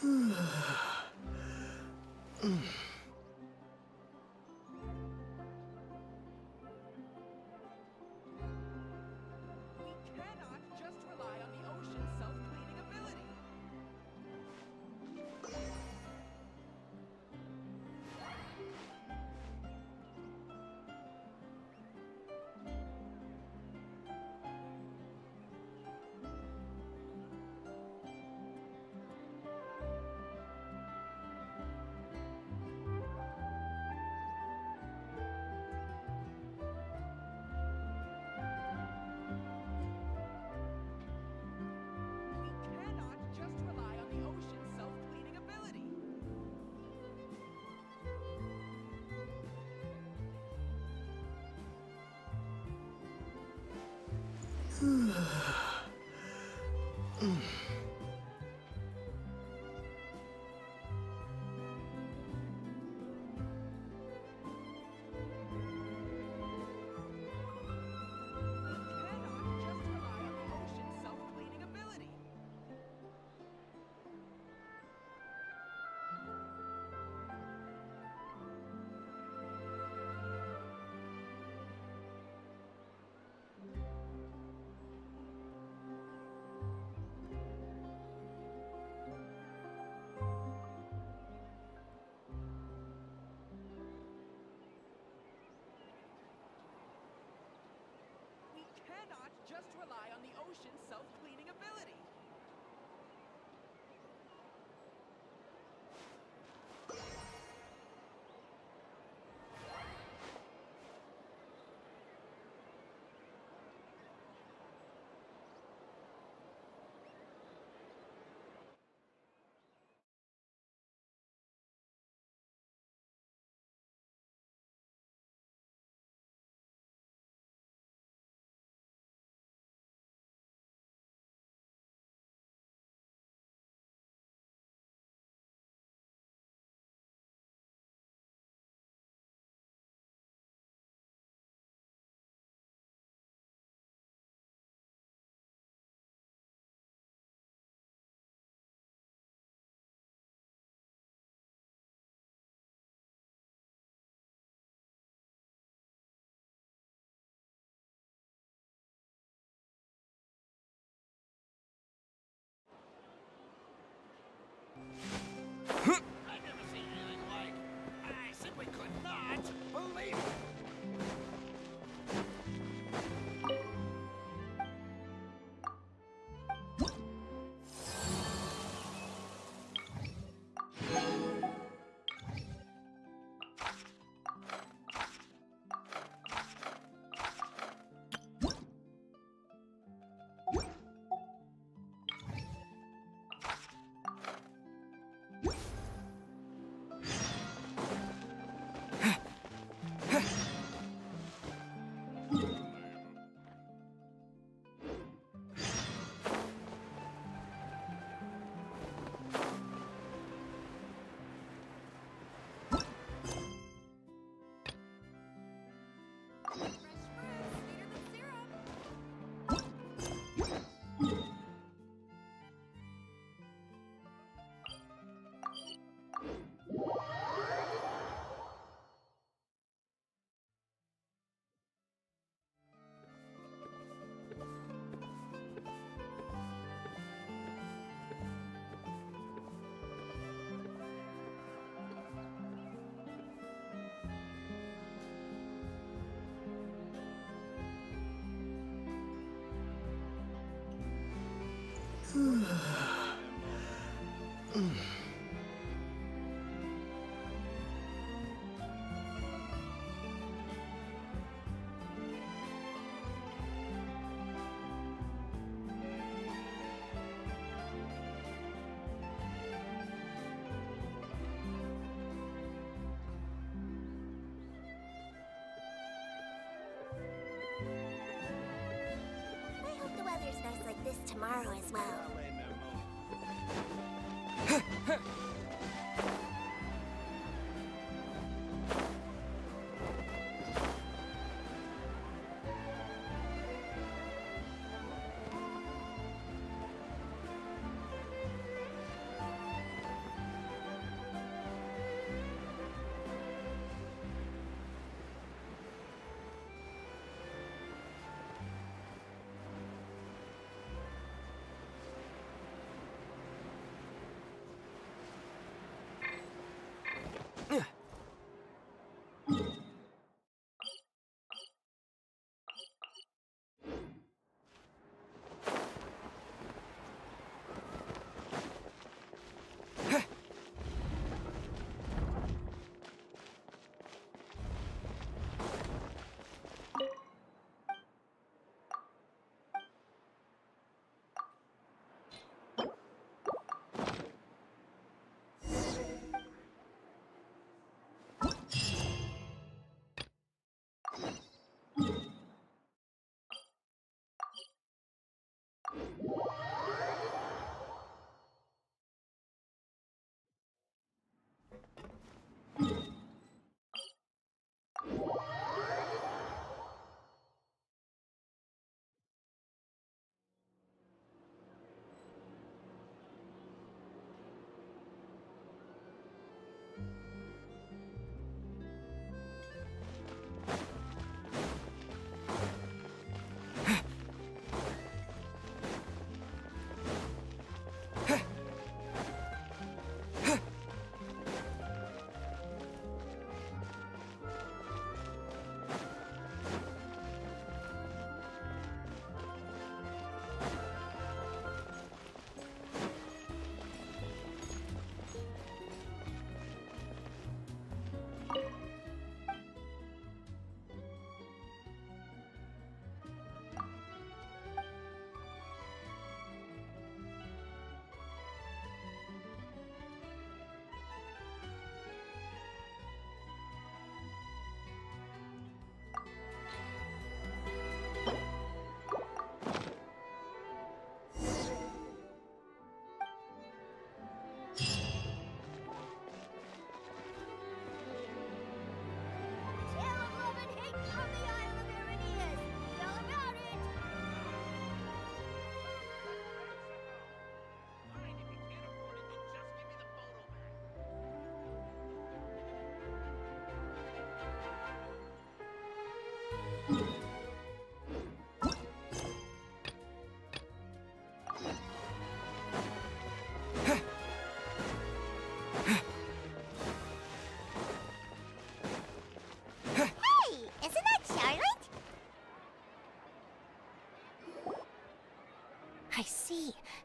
cannot just rely on the ocean's self-cleaning ability. We cannot just rely on the ocean's self-cleaning ability. Cannot just rely on the ocean's self-cleaning ability. We cannot just rely on the ocean's self-cleaning ability. I've never seen anything like. I simply could not believe it. Fresh fruit, sweeter than syrup. I hope the weather's nice like this tomorrow as well.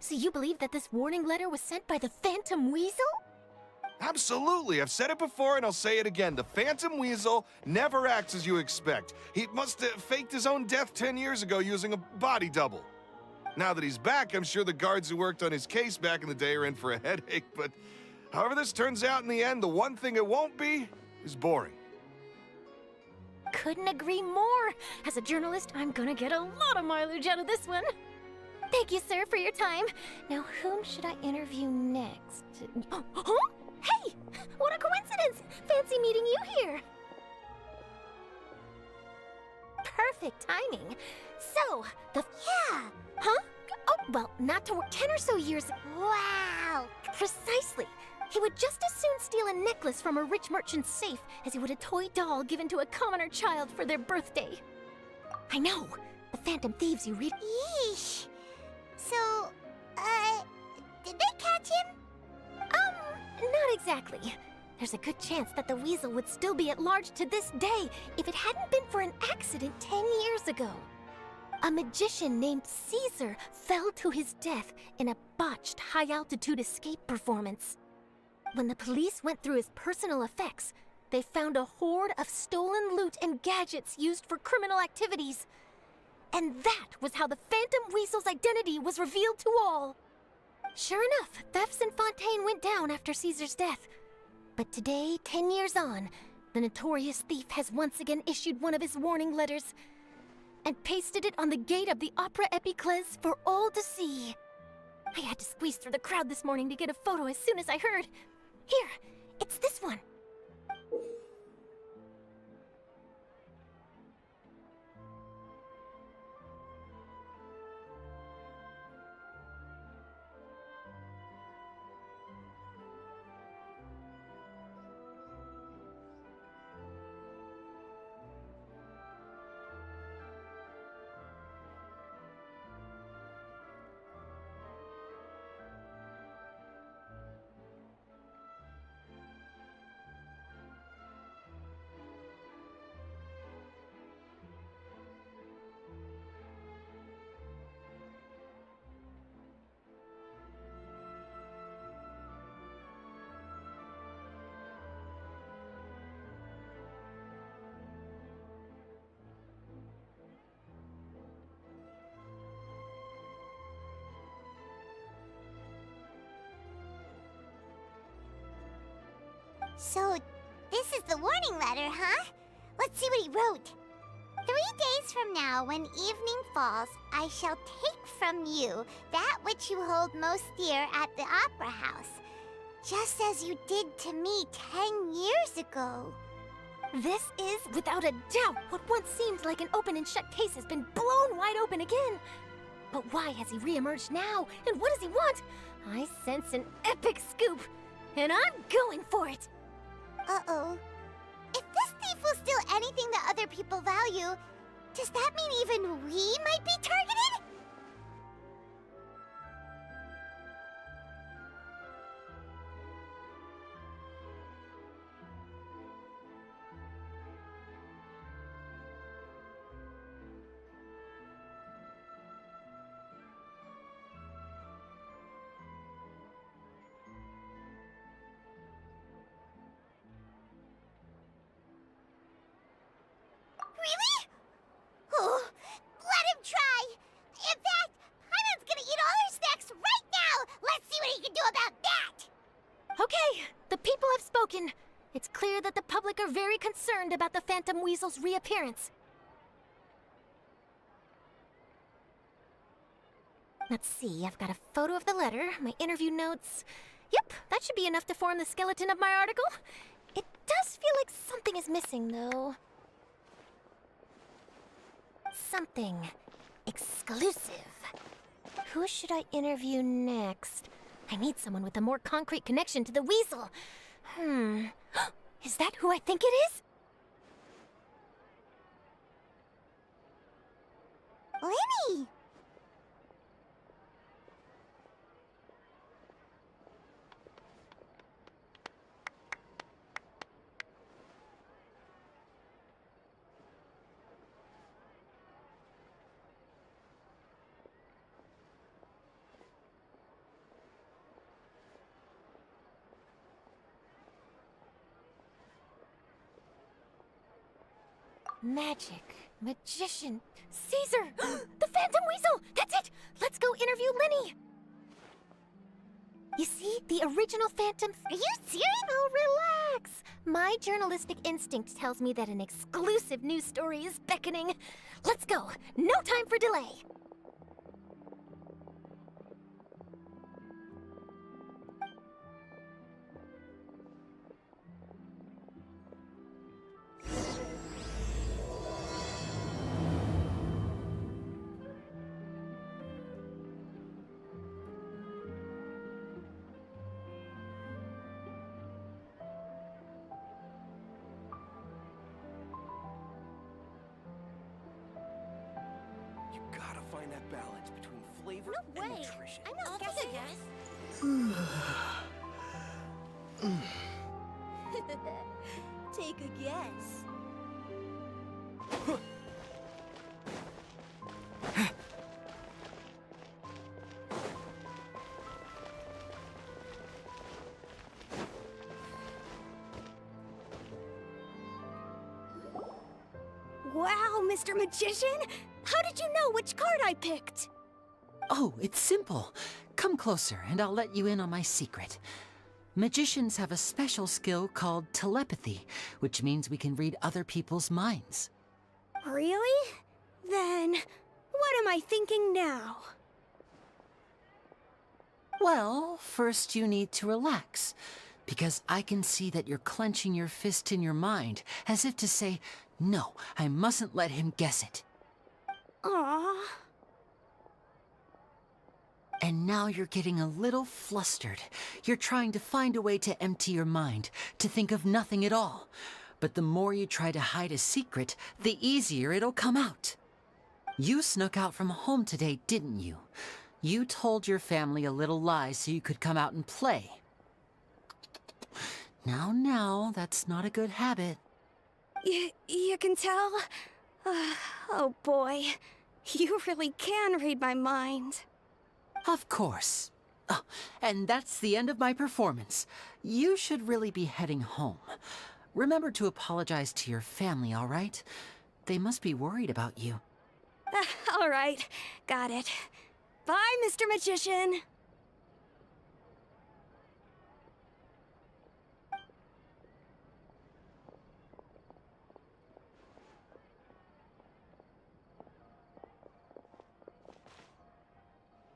So you believe that this warning letter was sent by the Phantom Weasel? Absolutely. I've said it before and I'll say it again. The Phantom Weasel never acts as you expect. He must have faked his own death 10 years ago using a body double. Now that he's back, I'm sure the guards who worked on his case back in the day are in for a headache, but however this turns out in the end, the one thing it won't be is boring. Couldn't agree more. As a journalist, I'm gonna get a lot of mileage out of this one. Thank you, sir, for your time. Now, whom should I interview next? Huh? Hey! What a coincidence! Fancy meeting you here. Perfect timing. So, Yeah! Huh? Oh, well, not to work 10 or so years. Wow! Precisely. He would just as soon steal a necklace from a rich merchant's safe as he would a toy doll given to a commoner child for their birthday. I know. The Phantom Thieves you read. Yeesh. So, did they catch him? Not exactly. There's a good chance that the Weasel would still be at large to this day if it hadn't been for an accident 10 years ago. A magician named Caesar fell to his death in a botched high-altitude escape performance. When the police went through his personal effects, they found a hoard of stolen loot and gadgets used for criminal activities. And that was how the Phantom Weasel's identity was revealed to all. Sure enough, thefts in Fontaine went down after Caesar's death. But today, 10 years on, the notorious thief has once again issued one of his warning letters and pasted it on the gate of the Opera Epiclese for all to see. I had to squeeze through the crowd this morning to get a photo as soon as I heard. Here, it's this one. So, this is the warning letter, huh? Let's see what he wrote. 3 days from now, when evening falls, I shall take from you that which you hold most dear at the Opera House, just as you did to me 10 years ago. This is, without a doubt, what once seemed like an open and shut case has been blown wide open again. But why has he reemerged now, and what does he want? I sense an epic scoop, and I'm going for it. Uh-oh. If this thief will steal anything that other people value, does that mean even we might be targeted? Really? Oh, let him try! In fact, Hyman's gonna eat all our snacks right now! Let's see what he can do about that! Okay, the people have spoken. It's clear that the public are very concerned about the Phantom Weasel's reappearance. Let's see, I've got a photo of the letter, my interview notes. Yep, that should be enough to form the skeleton of my article. It does feel like something is missing, though. Something exclusive. Who should I interview next? I need someone with a more concrete connection to the Weasel. Is that who I think it is? Lini! Magic, magician, Caesar, the Phantom Weasel! That's it! Let's go interview Lini! You see, the original Phantom... Are you serious? Oh, relax! My journalistic instinct tells me that an exclusive news story is beckoning. Let's go! No time for delay! You gotta find that balance between flavor No and way. nutrition. I'm not guessing. Take a guess. Wow, Mr. Magician! How did you know which card I picked? Oh, it's simple. Come closer, and I'll let you in on my secret. Magicians have a special skill called telepathy, which means we can read other people's minds. Really? Then, what am I thinking now? Well, first you need to relax, because I can see that you're clenching your fist in your mind, as if to say, no, I mustn't let him guess it. Aww. And now you're getting a little flustered. You're trying to find a way to empty your mind, to think of nothing at all. But the more you try to hide a secret, the easier it'll come out. You snuck out from home today, didn't you? You told your family a little lie so you could come out and play. Now, that's not a good habit. You can tell? Oh boy, you really can read my mind. Of course. Oh, and that's the end of my performance. You should really be heading home. Remember to apologize to your family, all right? They must be worried about you. All right, got it. Bye, Mr. Magician.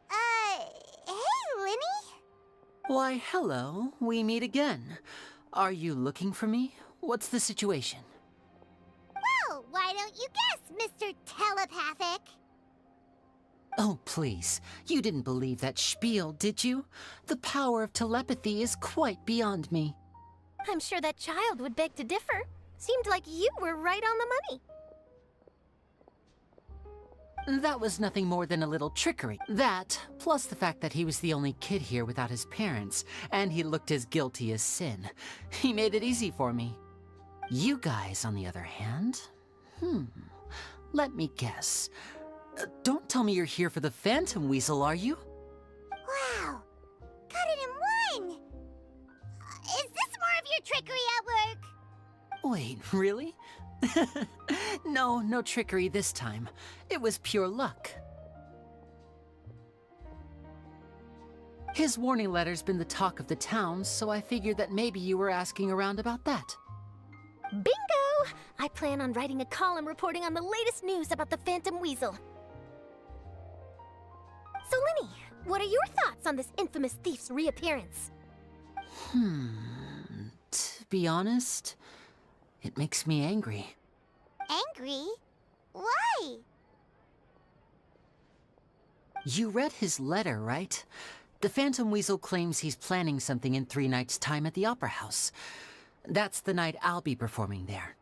Hey, Lini? Why, hello. We meet again. Are you looking for me? What's the situation? Well, why don't you guess, Mr. Telepathic? Oh, please. You didn't believe that spiel, did you? The power of telepathy is quite beyond me. I'm sure that child would beg to differ. Seemed like you were right on the money. That was nothing more than a little trickery. That, plus the fact that he was the only kid here without his parents, and he looked as guilty as sin. He made it easy for me. You guys, on the other hand, let me guess. Don't tell me you're here for the Phantom Weasel, are you? Wow, got it in one! Is this more of your trickery at work? Wait, really? No trickery this time. It was pure luck. His warning letter's been the talk of the town, so I figured that maybe you were asking around about that. Bingo! I plan on writing a column reporting on the latest news about the Phantom Weasel. So, Lini, what are your thoughts on this infamous thief's reappearance? To be honest, it makes me angry. Angry? Why? You read his letter, right? The Phantom Weasel claims he's planning something in 3 nights' time at the Opera House. That's the night I'll be performing there.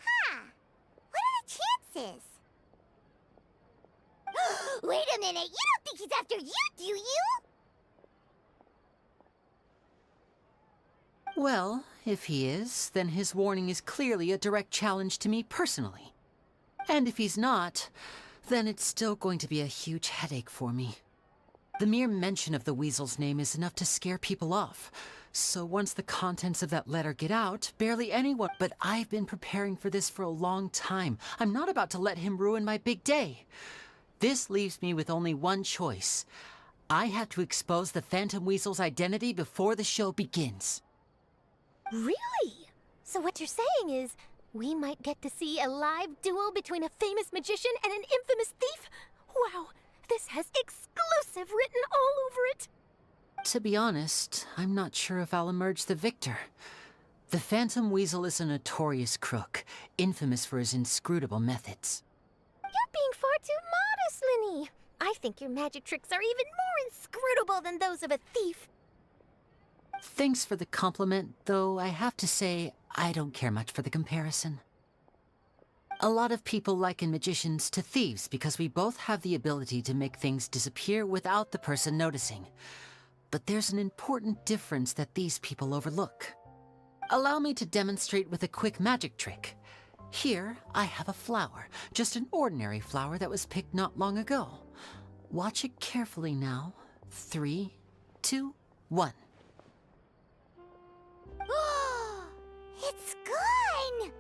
Huh. What are the chances? Wait a minute, you don't think he's after you, do you? Well, if he is, then his warning is clearly a direct challenge to me personally. And if he's not, then it's still going to be a huge headache for me. The mere mention of the Weasel's name is enough to scare people off. So once the contents of that letter get out, barely anyone. But I've been preparing for this for a long time. I'm not about to let him ruin my big day. This leaves me with only one choice. I have to expose the Phantom Weasel's identity before the show begins. Really? So what you're saying is, we might get to see a live duel between a famous magician and an infamous thief? Wow, this has exclusive written all over it! To be honest, I'm not sure if I'll emerge the victor. The Phantom Weasel is a notorious crook, infamous for his inscrutable methods. You're being far too modest, Lini. I think your magic tricks are even more inscrutable than those of a thief. Thanks for the compliment, though I have to say, I don't care much for the comparison. A lot of people liken magicians to thieves because we both have the ability to make things disappear without the person noticing. But there's an important difference that these people overlook. Allow me to demonstrate with a quick magic trick. Here, I have a flower, just an ordinary flower that was picked not long ago. Watch it carefully now. 3, 2, 1. It's gone!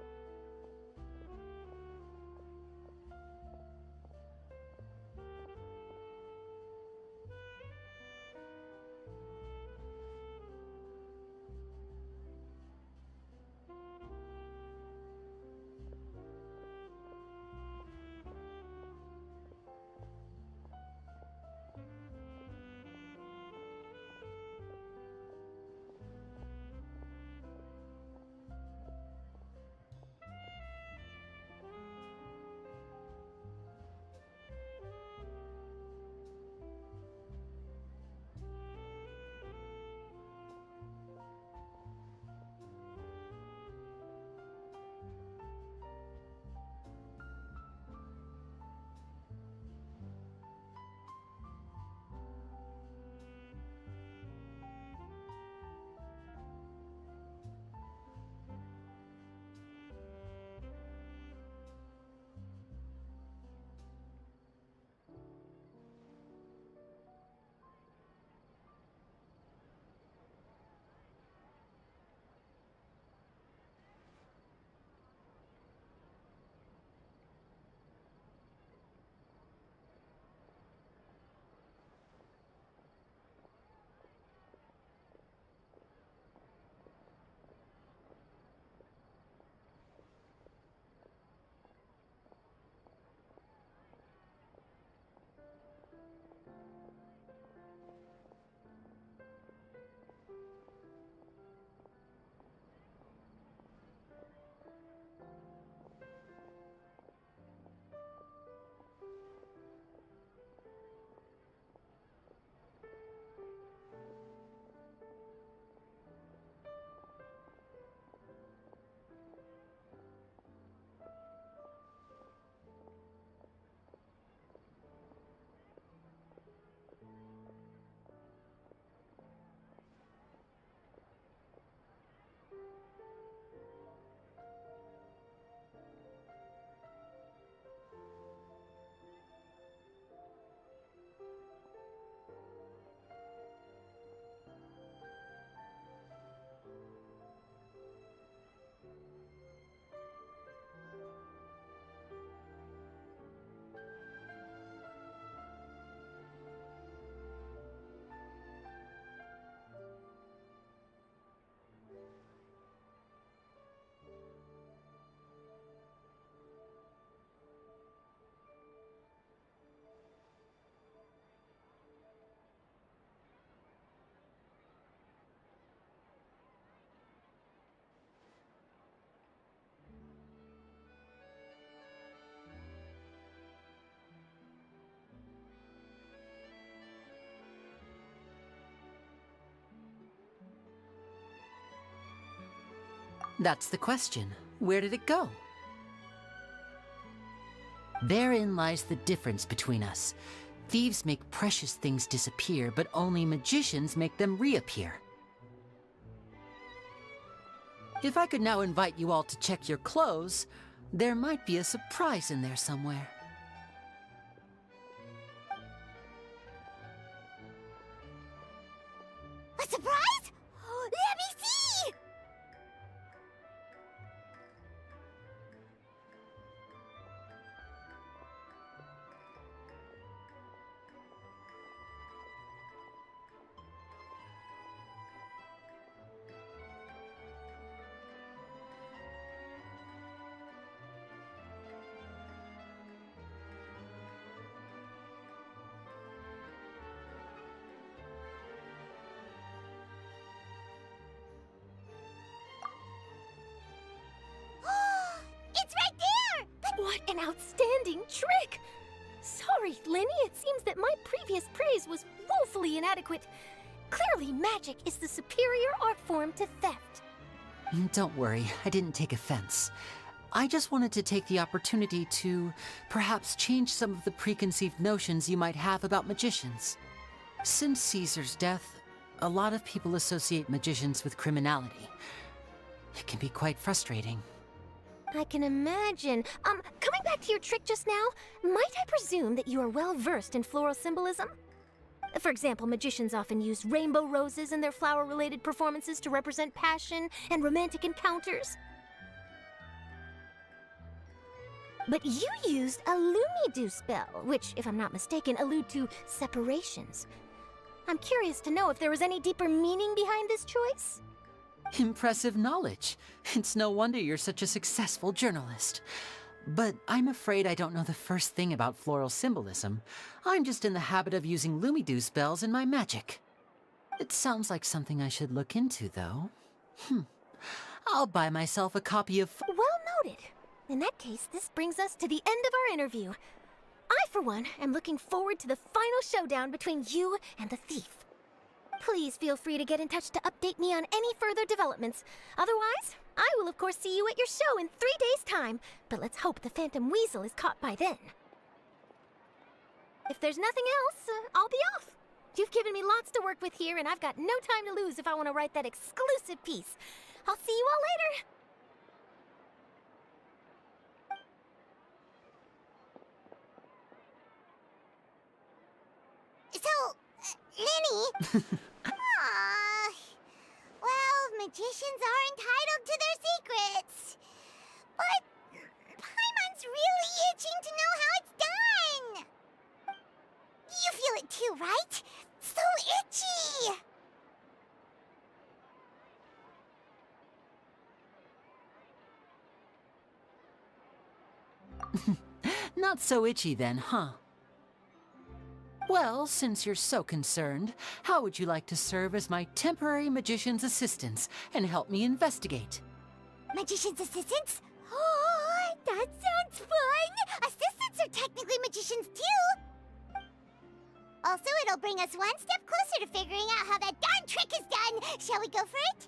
That's the question. Where did it go? Therein lies the difference between us. Thieves make precious things disappear, but only magicians make them reappear. If I could now invite you all to check your clothes, there might be a surprise in there somewhere. A surprise? What an outstanding trick! Sorry, Lini, it seems that my previous praise was woefully inadequate. Clearly, magic is the superior art form to theft. Don't worry, I didn't take offense. I just wanted to take the opportunity to perhaps change some of the preconceived notions you might have about magicians. Since Caesar's death, a lot of people associate magicians with criminality. It can be quite frustrating. I can imagine. Coming back to your trick just now, might I presume that you are well versed in floral symbolism? For example, magicians often use rainbow roses in their flower-related performances to represent passion and romantic encounters. But you used a Lumidu spell, which, if I'm not mistaken, allude to separations. I'm curious to know if there was any deeper meaning behind this choice? Impressive knowledge. It's no wonder you're such a successful journalist. But I'm afraid I don't know the first thing about floral symbolism. I'm just in the habit of using Lumidu spells in my magic. It sounds like something I should look into, though. I'll buy myself a copy of... Well noted. In that case, this brings us to the end of our interview. I, for one, am looking forward to the final showdown between you and the thief. Please feel free to get in touch to update me on any further developments. Otherwise, I will of course see you at your show in 3 days' time, but let's hope the Phantom Weasel is caught by then. If there's nothing else, I'll be off. You've given me lots to work with here, and I've got no time to lose if I want to write that exclusive piece. I'll see you all later! So, Lini... Aww. Well, magicians are entitled to their secrets. But Paimon's really itching to know how it's done. You feel it too, right? So itchy. Not so itchy then, huh? Well, since you're so concerned, how would you like to serve as my temporary magician's assistants and help me investigate? Magician's assistants? Oh, that sounds fun! Assistants are technically magicians too! Also, it'll bring us one step closer to figuring out how that darn trick is done! Shall we go for it?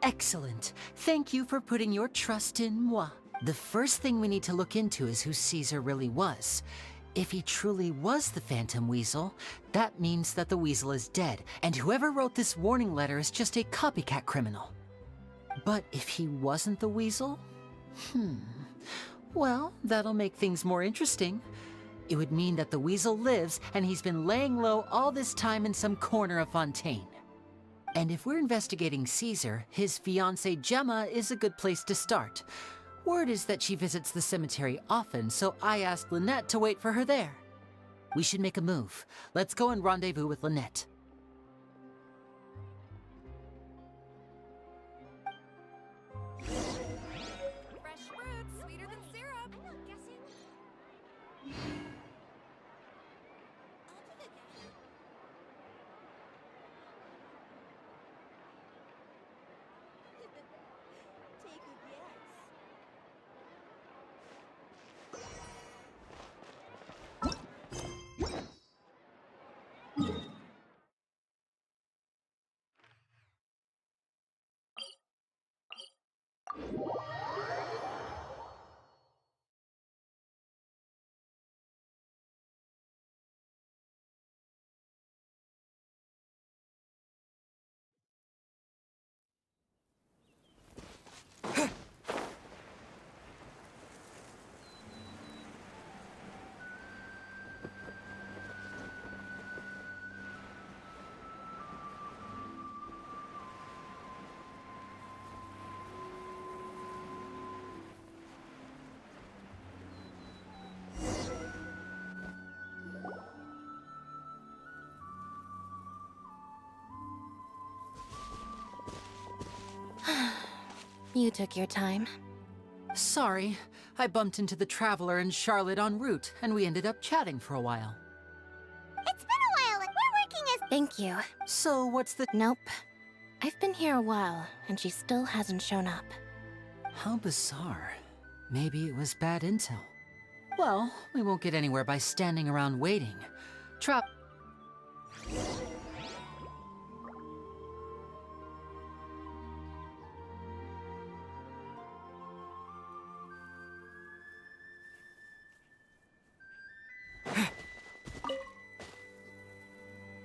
Excellent. Thank you for putting your trust in moi. The first thing we need to look into is who Caesar really was. If he truly was the Phantom Weasel, that means that the Weasel is dead, and whoever wrote this warning letter is just a copycat criminal. But if he wasn't the Weasel? Well, that'll make things more interesting. It would mean that the Weasel lives, and he's been laying low all this time in some corner of Fontaine. And if we're investigating Caesar, his fiancée Gemma is a good place to start. Word is that she visits the cemetery often, so I asked Lynette to wait for her there. We should make a move. Let's go and rendezvous with Lynette. Fresh fruit, sweeter than syrup. I'm not guessing. Take a guess. You took your time. Sorry, I bumped into the Traveler and Charlotte en route, and we ended up chatting for a while. It's been a while, and we're working as... Thank you. So what's the... Nope. I've been here a while, and she still hasn't shown up. How bizarre. Maybe it was bad intel. Well, we won't get anywhere by standing around waiting.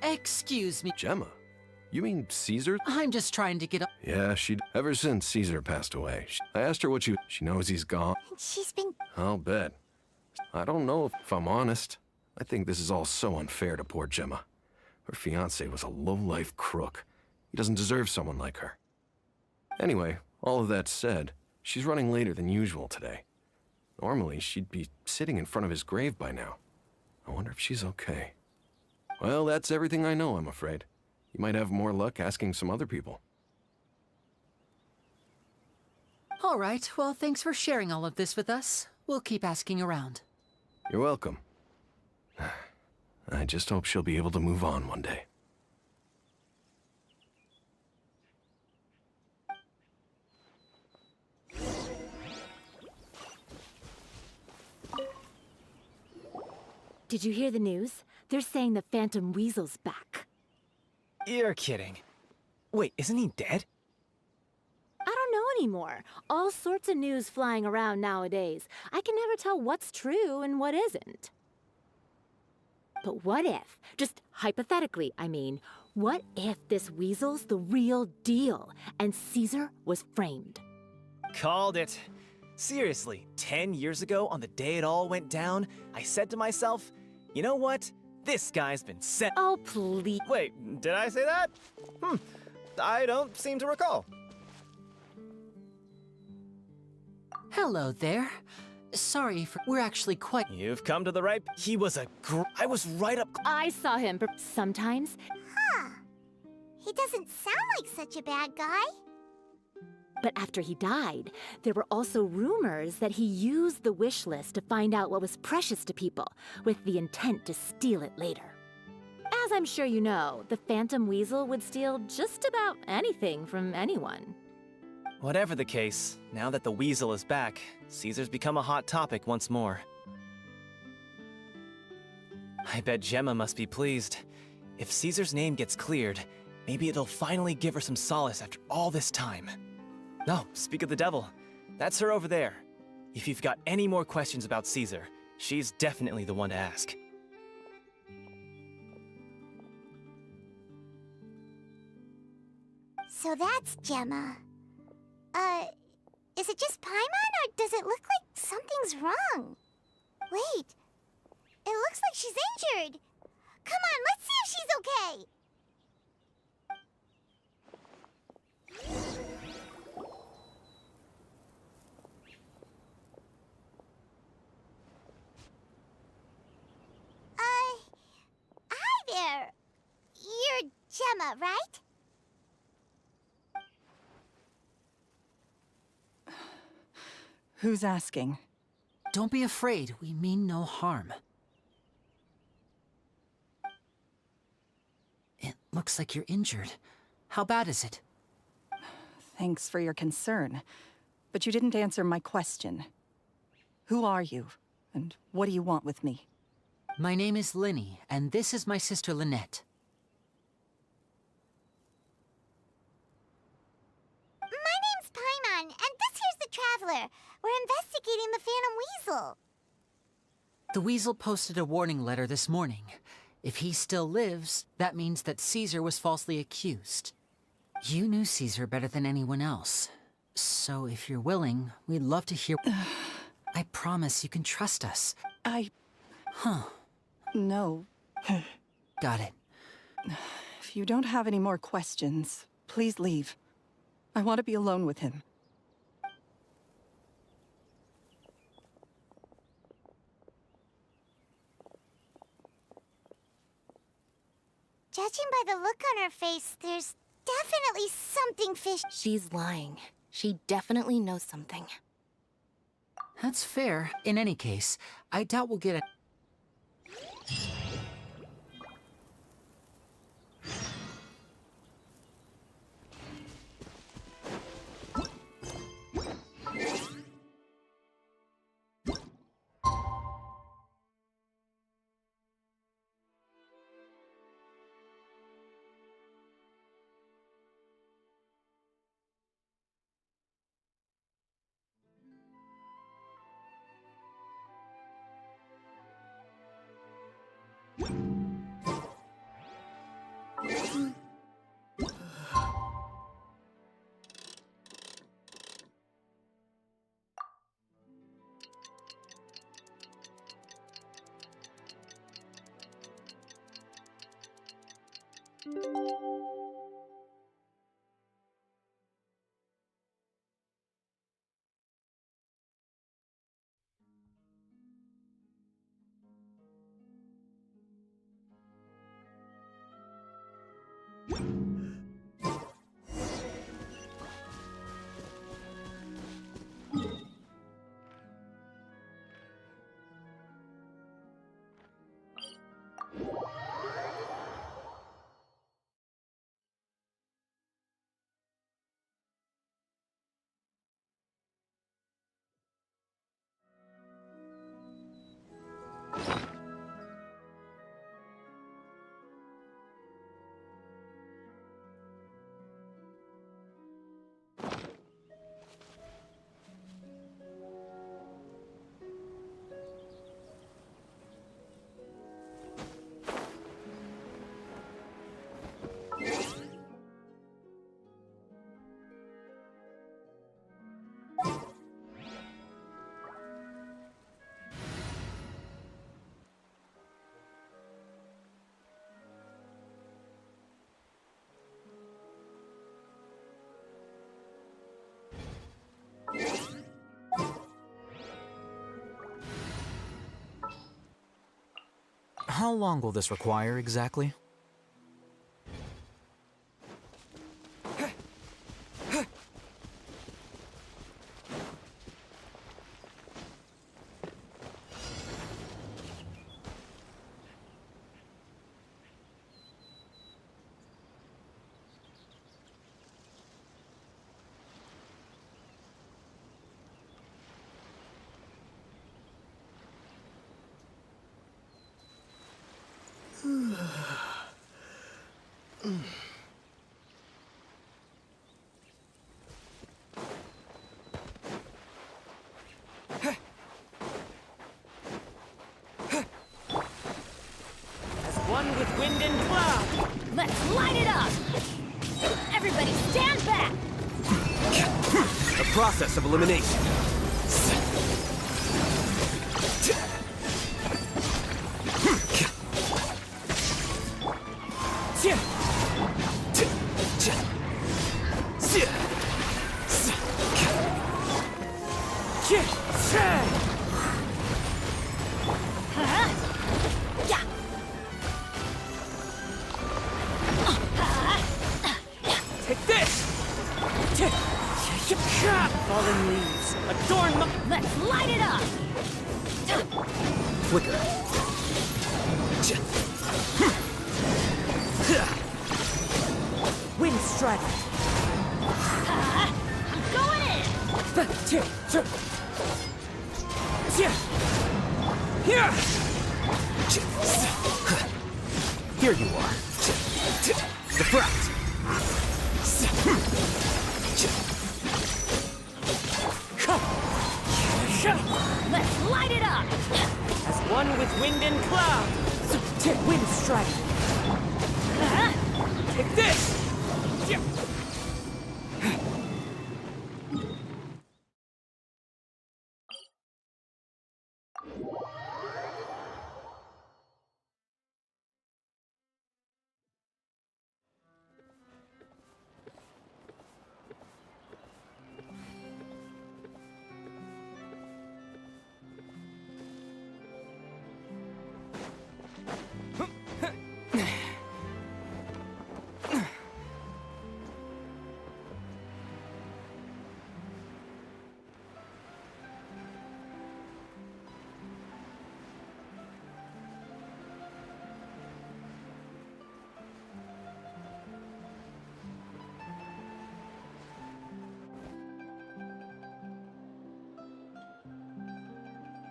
Excuse me. Gemma? You mean Caesar? I'm just trying to get up. Yeah, ever since Caesar passed away. I asked her what she knows he's gone. She's been... I'll bet. I don't know if I'm honest. I think this is all so unfair to poor Gemma. Her fiancé was a low-life crook. He doesn't deserve someone like her. Anyway, all of that said, she's running later than usual today. Normally, she'd be sitting in front of his grave by now. I wonder if she's okay. Well, that's everything I know, I'm afraid. You might have more luck asking some other people. All right, well, thanks for sharing all of this with us. We'll keep asking around. You're welcome. I just hope she'll be able to move on one day. Did you hear the news? They're saying the Phantom Weasel's back. You're kidding. Wait, isn't he dead? I don't know anymore. All sorts of news flying around nowadays. I can never tell what's true and what isn't. But what if, just hypothetically, I mean, what if this weasel's the real deal and Caesar was framed? Called it. Seriously, 10 years ago, on the day it all went down, I said to myself, you know what? This guy's been sent. Oh, please. Wait, did I say that? I don't seem to recall. Hello there. Sorry for... We're actually quite... You've come to the right... He was I was right up... I saw him sometimes. Huh. He doesn't sound like such a bad guy. But after he died, there were also rumors that he used the wish list to find out what was precious to people, with the intent to steal it later. As I'm sure you know, the Phantom Weasel would steal just about anything from anyone. Whatever the case, now that the Weasel is back, Caesar's become a hot topic once more. I bet Gemma must be pleased. If Caesar's name gets cleared, maybe it'll finally give her some solace after all this time. No, speak of the devil. That's her over there. If you've got any more questions about Caesar, she's definitely the one to ask. So that's Gemma. Is it just Paimon, or does it look like something's wrong? Wait, it looks like she's injured. Come on, let's see if she's okay. Hi there. You're Gemma, right? Who's asking? Don't be afraid. We mean no harm. It looks like you're injured. How bad is it? Thanks for your concern, but you didn't answer my question. Who are you, and what do you want with me? My name is Lini, and this is my sister Lynette. My name's Paimon, and this here's the Traveler. We're investigating the Phantom Weasel. The Weasel posted a warning letter this morning. If he still lives, that means that Caesar was falsely accused. You knew Caesar better than anyone else. So if you're willing, we'd love to hear... I promise you can trust us. No. Got it. If you don't have any more questions, please leave. I want to be alone with him. Judging by the look on her face, there's definitely something fishy. She's lying. She definitely knows something. That's fair. In any case, I doubt we'll get a... How long will this require exactly? One with wind and cloud. Let's light it up! Everybody stand back! The process of elimination. Take this! Fallen leaves. Adorn my... Let's light it up! Flicker. Wind strider. I'm going in! Here you are. Deflect. Let's light it up! As one with wind and cloud. Wind strider. Take this!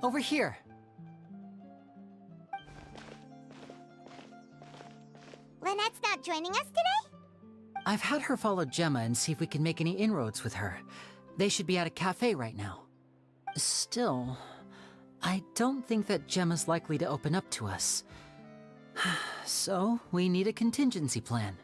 Over here. Lynette's not joining us today? I've had her follow Gemma and see if we can make any inroads with her. They should be at a cafe right now. Still, I don't think that Gemma's likely to open up to us. So, we need a contingency plan.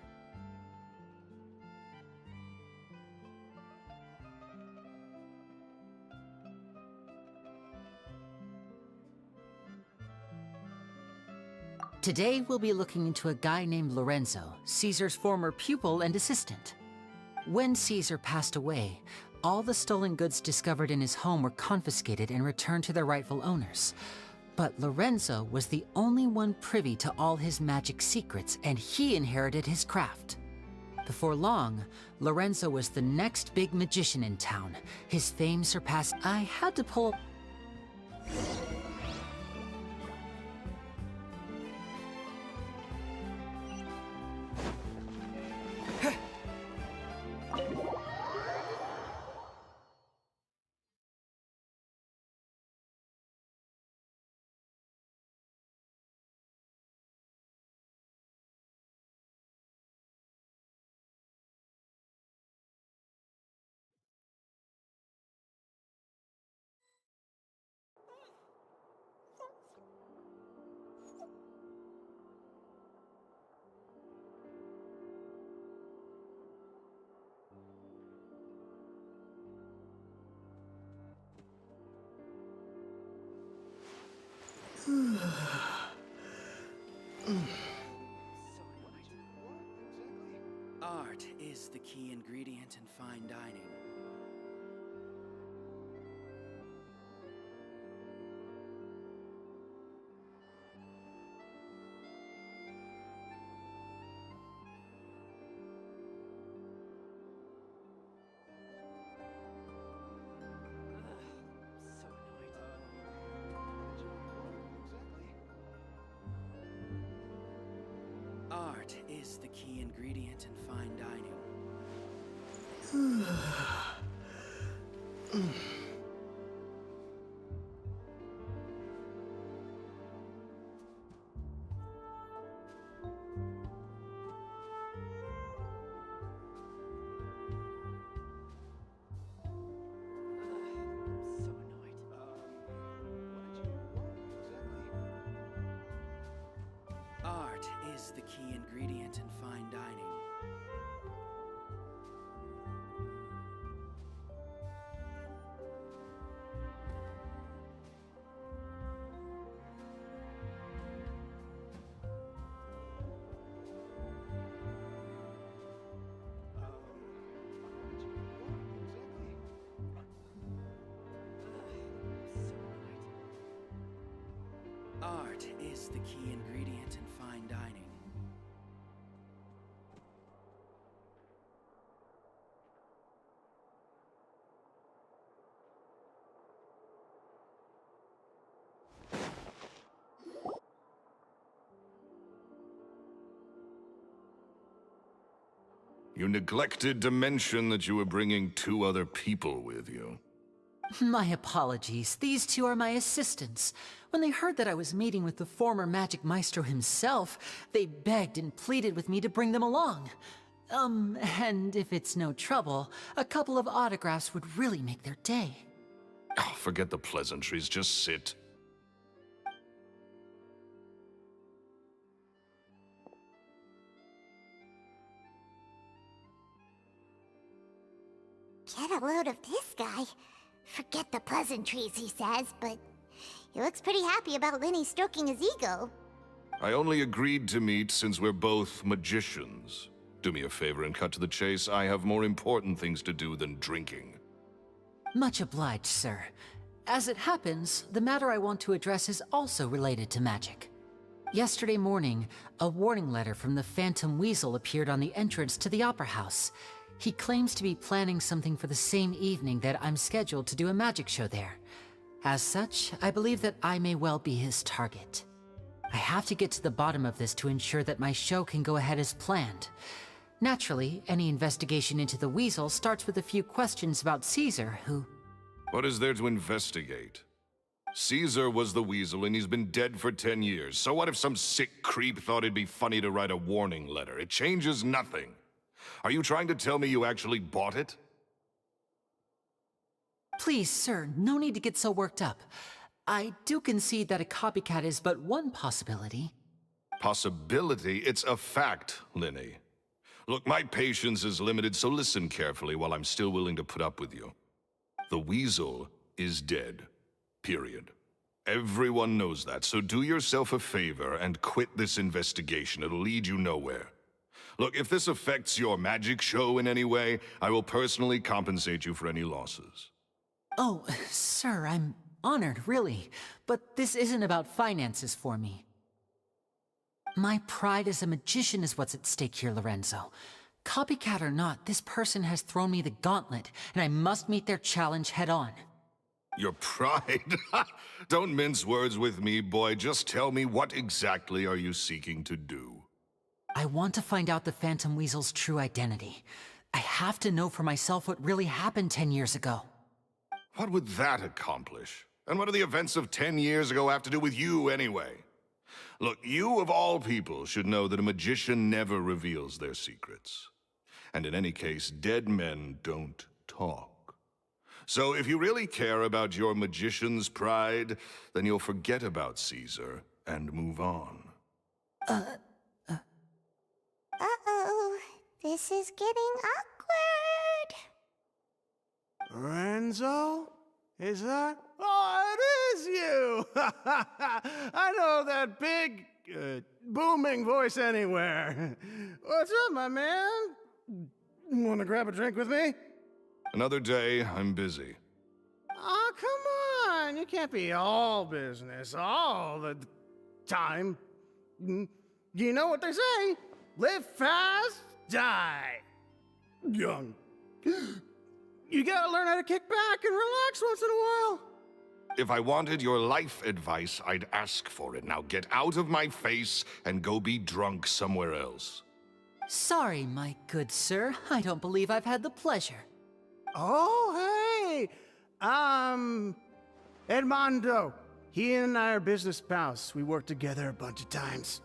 Today, we'll be looking into a guy named Lorenzo, Caesar's former pupil and assistant. When Caesar passed away, all the stolen goods discovered in his home were confiscated and returned to their rightful owners. But Lorenzo was the only one privy to all his magic secrets, and he inherited his craft. Before long, Lorenzo was the next big magician in town. His fame surpassed... I had to pull... Art is the key ingredient in fine dining. Art is the key ingredient in fine dining. Art is the key ingredient in fine dining. Art is the key ingredient in fine dining. You neglected to mention that you were bringing 2 other people with you. My apologies. These 2 are my assistants. When they heard that I was meeting with the former magic maestro himself, they begged and pleaded with me to bring them along. And if it's no trouble, a couple of autographs would really make their day. Oh, forget the pleasantries, just sit. Get a load of this guy. Forget the pleasantries, he says, but he looks pretty happy about Lini stroking his ego. I only agreed to meet since we're both magicians. Do me a favor and cut to the chase. I have more important things to do than drinking. Much obliged, sir. As it happens, the matter I want to address is also related to magic. Yesterday morning, a warning letter from the Phantom Weasel appeared on the entrance to the Opera House. He claims to be planning something for the same evening that I'm scheduled to do a magic show there. As such, I believe that I may well be his target. I have to get to the bottom of this to ensure that my show can go ahead as planned. Naturally, any investigation into the Weasel starts with a few questions about Caesar, who... What is there to investigate? Caesar was the weasel, and he's been dead for 10 years. So what if some sick creep thought it'd be funny to write a warning letter? It changes nothing. Are you trying to tell me you actually bought it? Please, sir, no need to get so worked up. I do concede that a copycat is but one possibility. Possibility? It's a fact, Lini. Look, my patience is limited, so listen carefully while I'm still willing to put up with you. The weasel is dead. Period. Everyone knows that, so do yourself a favor and quit this investigation. It'll lead you nowhere. Look, if this affects your magic show in any way, I will personally compensate you for any losses. Oh, sir, I'm honored, really. But this isn't about finances for me. My pride as a magician is what's at stake here, Lorenzo. Copycat or not, this person has thrown me the gauntlet, and I must meet their challenge head on. Your pride? Don't mince words with me, boy. Just tell me, what exactly are you seeking to do? I want to find out the Phantom Weasel's true identity. I have to know for myself what really happened 10 years ago. What would that accomplish? And what do the events of 10 years ago have to do with you, anyway? Look, you of all people should know that a magician never reveals their secrets. And in any case, dead men don't talk. So if you really care about your magician's pride, then you'll forget about Caesar and move on. Uh-oh. This is getting awkward. Lorenzo? Is that? Oh, it is you! I know that big, booming voice anywhere. What's up, my man? Want to grab a drink with me? Another day, I'm busy. Oh, come on. You can't be all business all the time. You know what they say? Live fast, die young. You gotta learn how to kick back and relax once in a while. If I wanted your life advice, I'd ask for it. Now get out of my face and go be drunk somewhere else. Sorry, my good sir. I don't believe I've had the pleasure. Oh, hey! Edmondo. He and I are business pals. We worked together a bunch of times.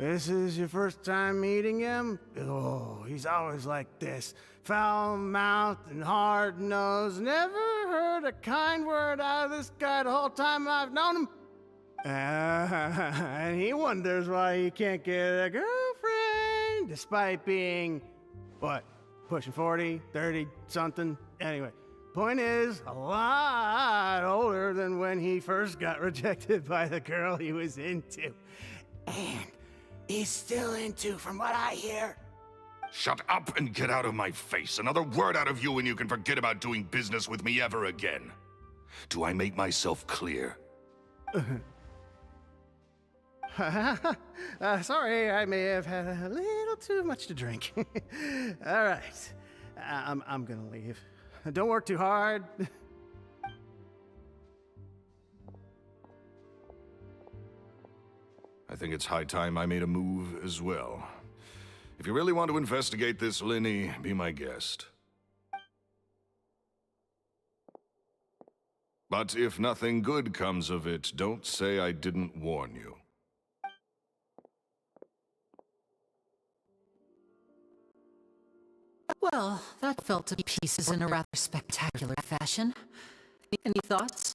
This is your first time meeting him? Oh, he's always like this. Foul-mouthed and hard-nosed. Never heard a kind word out of this guy the whole time I've known him. And he wonders why he can't get a girlfriend, despite being, what, pushing 40, 30, something? Anyway, point is, a lot older than when he first got rejected by the girl he was into. And he's still into, from what I hear. Shut up and get out of my face. Another word out of you and you can forget about doing business with me ever again. Do I make myself clear? Sorry, I may have had a little too much to drink. All right, I'm gonna leave. Don't work too hard. I think it's high time I made a move as well. If you really want to investigate this, Lini, be my guest. But if nothing good comes of it, don't say I didn't warn you. Well, that fell to pieces in a rather spectacular fashion. Any thoughts?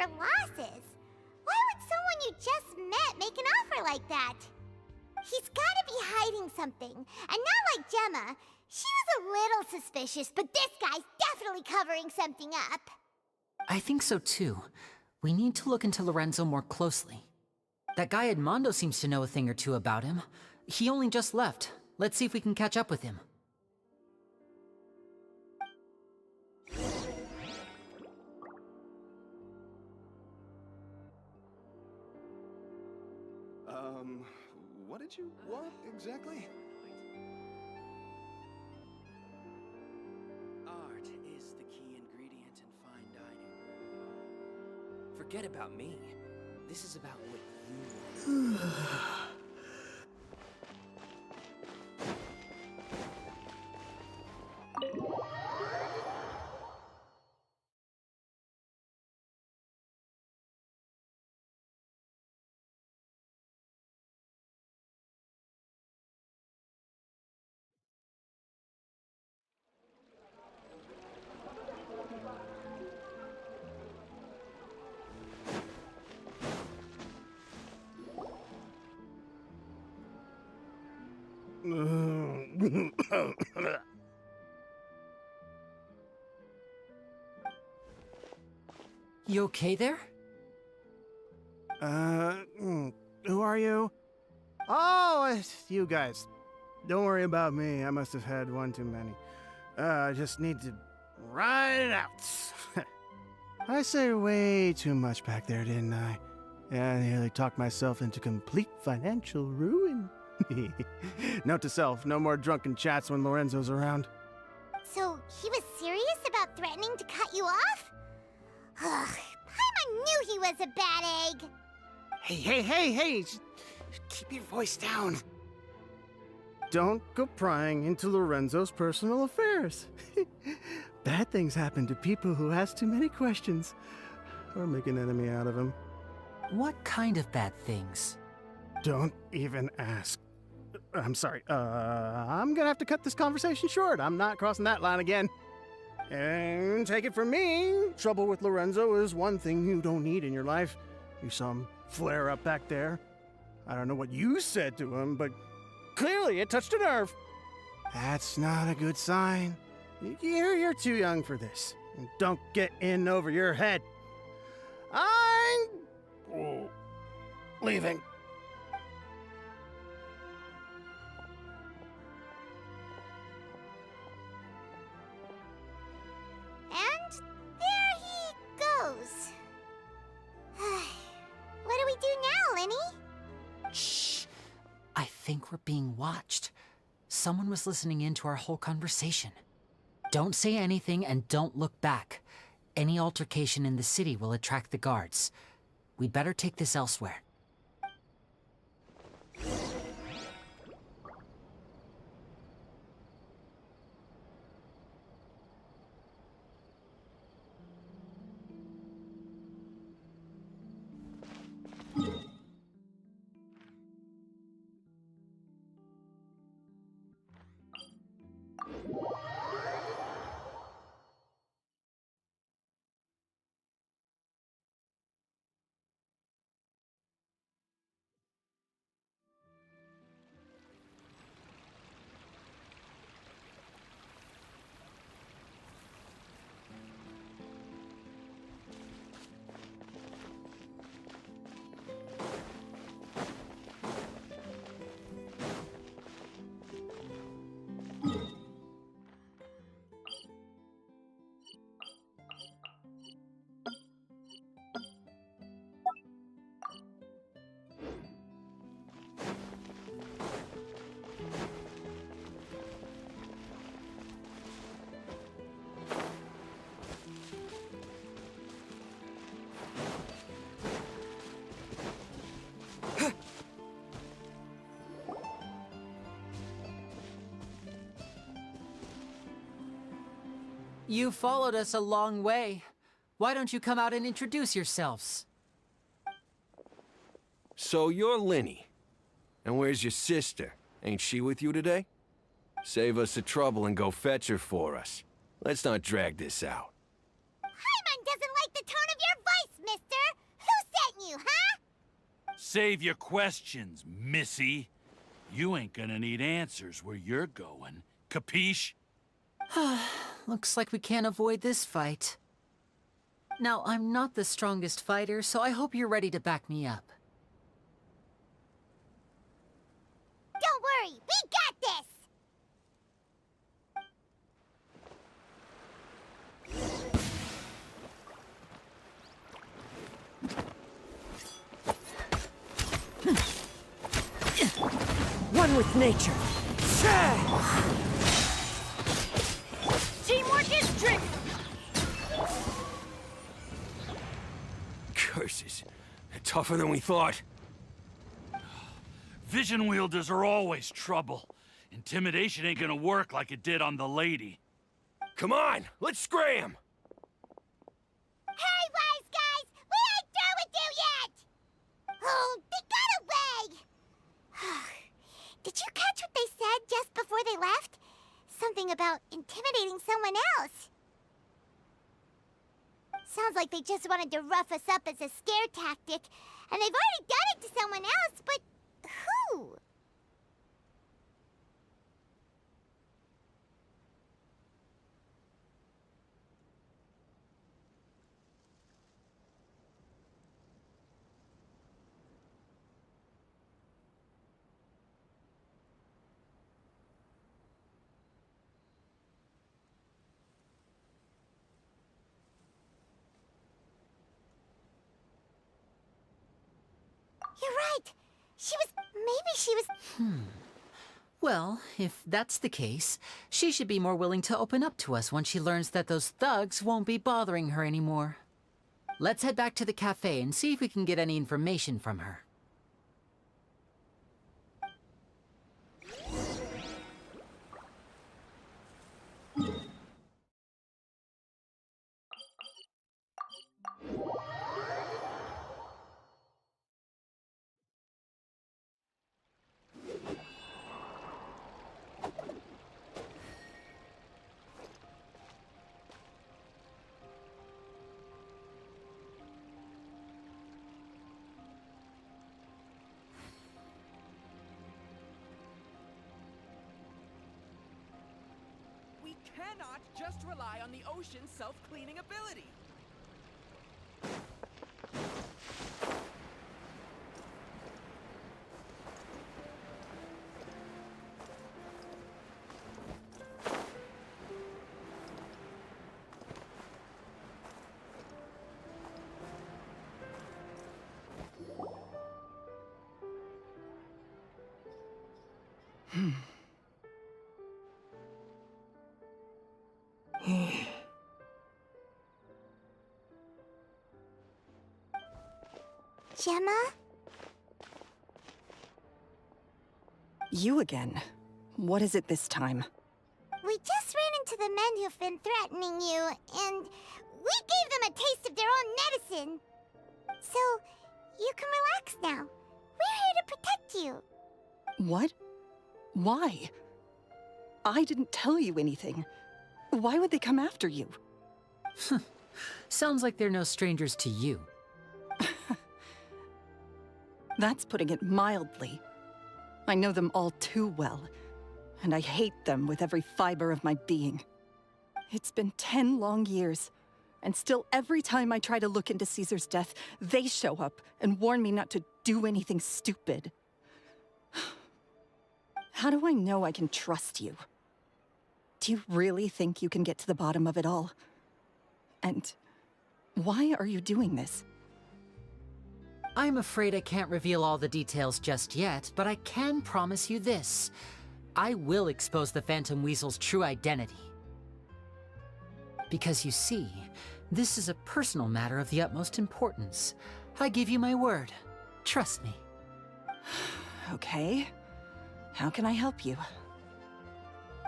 her losses. Why would someone you just met make an offer like that? He's gotta be hiding something. And not like Gemma. She was a little suspicious, but this guy's definitely covering something up. I think so too. We need to look into Lorenzo more closely. That guy Edmondo seems to know a thing or two about him. He only just left. Let's see if we can catch up with him. What did you want exactly? Art is the key ingredient in fine dining. Forget about me. This is about what you want. You okay there? Who are you? Oh, it's you guys. Don't worry about me. I must have had one too many. I just need to ride it out. I said way too much back there, didn't I? Yeah, I nearly talked myself into complete financial ruin. Note to self, no more drunken chats when Lorenzo's around. So, he was serious about threatening to cut you off? Ugh, Paimon knew he was a bad egg. Hey, just keep your voice down. Don't go prying into Lorenzo's personal affairs. Bad things happen to people who ask too many questions, or make an enemy out of him. What kind of bad things? Don't even ask. I'm sorry, I'm gonna have to cut this conversation short. I'm not crossing that line again. And take it from me, trouble with Lorenzo is one thing you don't need in your life. You saw him flare up back there. I don't know what you said to him, but clearly it touched a nerve. That's not a good sign. You're too young for this. Don't get in over your head. I'm leaving. And there he goes. What do we do now, Lini? Shh! I think we're being watched. Someone was listening in to our whole conversation. Don't say anything and don't look back. Any altercation in the city will attract the guards. We'd better take this elsewhere. You followed us a long way. Why don't you come out and introduce yourselves? So you're Lini. And where's your sister? Ain't she with you today? Save us the trouble and go fetch her for us. Let's not drag this out. Paimon doesn't like the tone of your voice, mister! Save your questions, missy. You ain't gonna need answers where you're going. Capiche? Looks like we can't avoid this fight. Now, I'm not the strongest fighter, so I hope you're ready to back me up. Don't worry, we got this! One with nature. Teamwork is strength! Curses. They're tougher than we thought. Vision wielders are always trouble. Intimidation ain't gonna work like it did on the lady. Come on, let's scram! Hey, wise guys! We ain't through with you yet! Oh, they got away! Did you catch what they said just before they left? Something about intimidating someone else. Sounds like they just wanted to rough us up as a scare tactic, and they've already done it to someone else, but who? You're right. Maybe she was... Well, if that's the case, she should be more willing to open up to us once she learns that those thugs won't be bothering her anymore. Let's head back to the cafe and see if we can get any information from her. We cannot just rely on the ocean's self-cleaning ability. Gemma? You again. What is it this time? We just ran into the men who've been threatening you, and we gave them a taste of their own medicine. So, you can relax now. We're here to protect you. What? Why? I didn't tell you anything. Why would they come after you? Sounds like they're no strangers to you. That's putting it mildly. I know them all too well, and I hate them with every fiber of my being. It's been 10 long years, and still every time I try to look into Caesar's death, they show up and warn me not to do anything stupid. How do I know I can trust you? Do you really think you can get to the bottom of it all? And why are you doing this? I'm afraid I can't reveal all the details just yet, but I can promise you this. I will expose the Phantom Weasel's true identity. Because you see, this is a personal matter of the utmost importance. I give you my word. Trust me. Okay. How can I help you?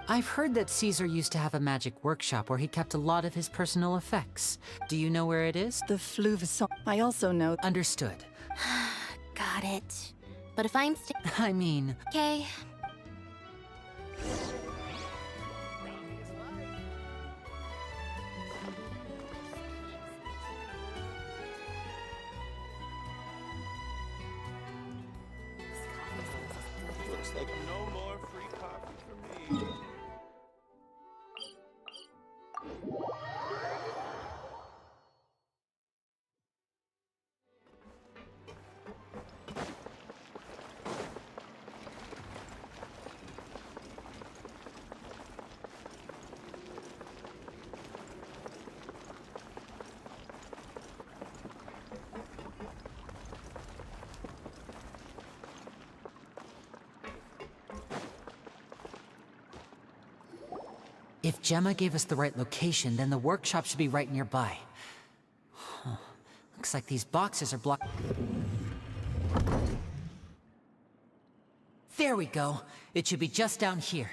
I've heard that Caesar used to have a magic workshop where he kept a lot of his personal effects. Do you know where it is? The Fluvison. I also know... Understood. Got it. But if I'm I mean... Okay. Looks like no more free coffee for me. If Gemma gave us the right location, then the workshop should be right nearby. Huh. Looks like these boxes are blocked. There we go. It should be just down here.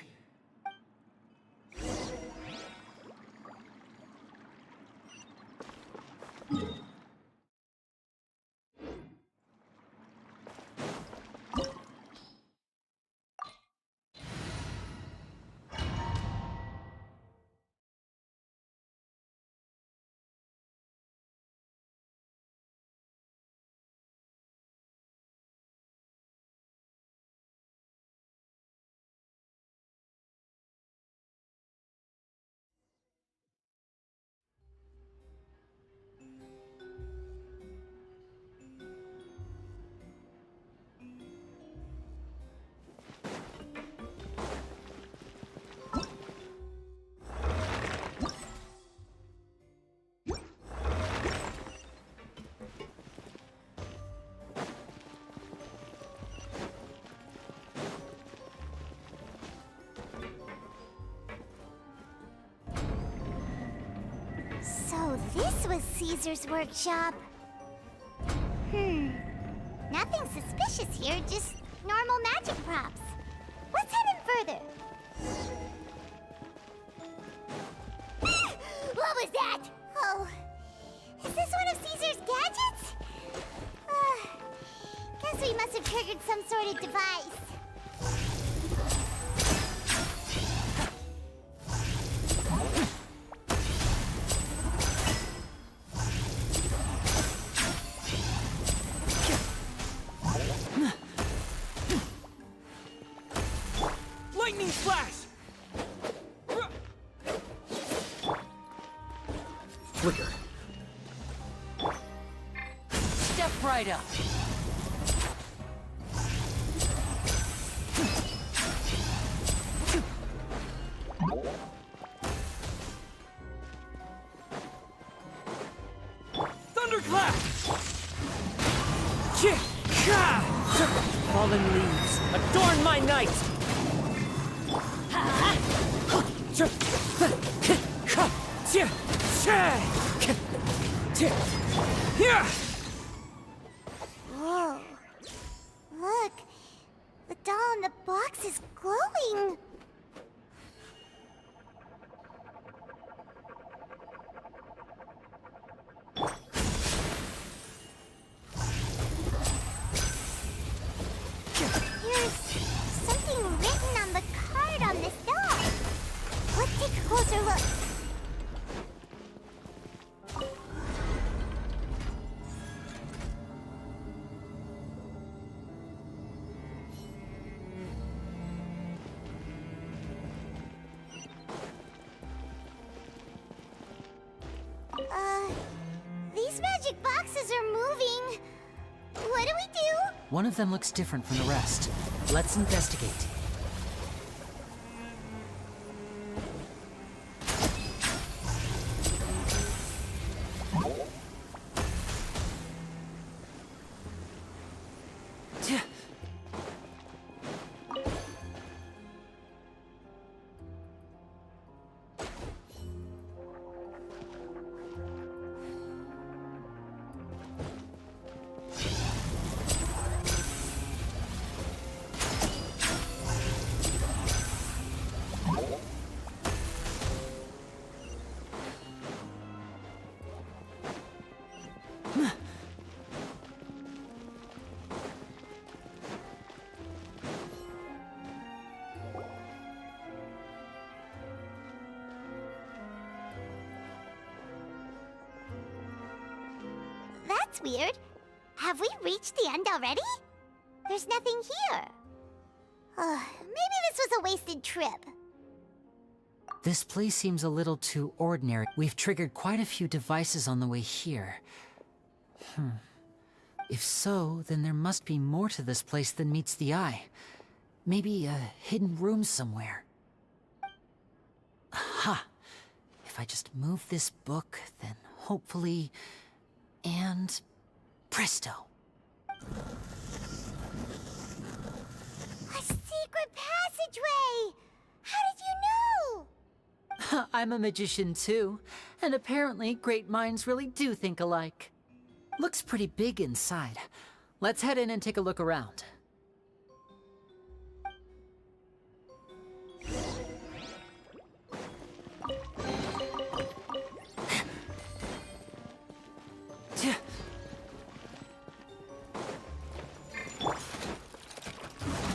So this was Caesar's workshop. Nothing suspicious here, just normal magic props. Let's head in further. What was that? Oh, is this one of Caesar's gadgets? Guess we must have triggered some sort of device. Lightning flash! Flicker. Step right up. Thunderclap! Fallen leaves, adorn my night! Whoa. Look, the doll in the box is glowing. There's something written on the card on this doll. Let's take a closer look. These magic boxes are moving. What do we do? One of them looks different from the rest. Let's investigate. That's weird. Have we reached the end already? There's nothing here. Maybe this was a wasted trip. This place seems a little too ordinary. We've triggered quite a few devices on the way here. If so, then there must be more to this place than meets the eye. Maybe a hidden room somewhere. Aha! If I just move this book, then hopefully... And... presto! A secret passageway! How did you know? I'm a magician too, and apparently great minds really do think alike. Looks pretty big inside. Let's head in and take a look around.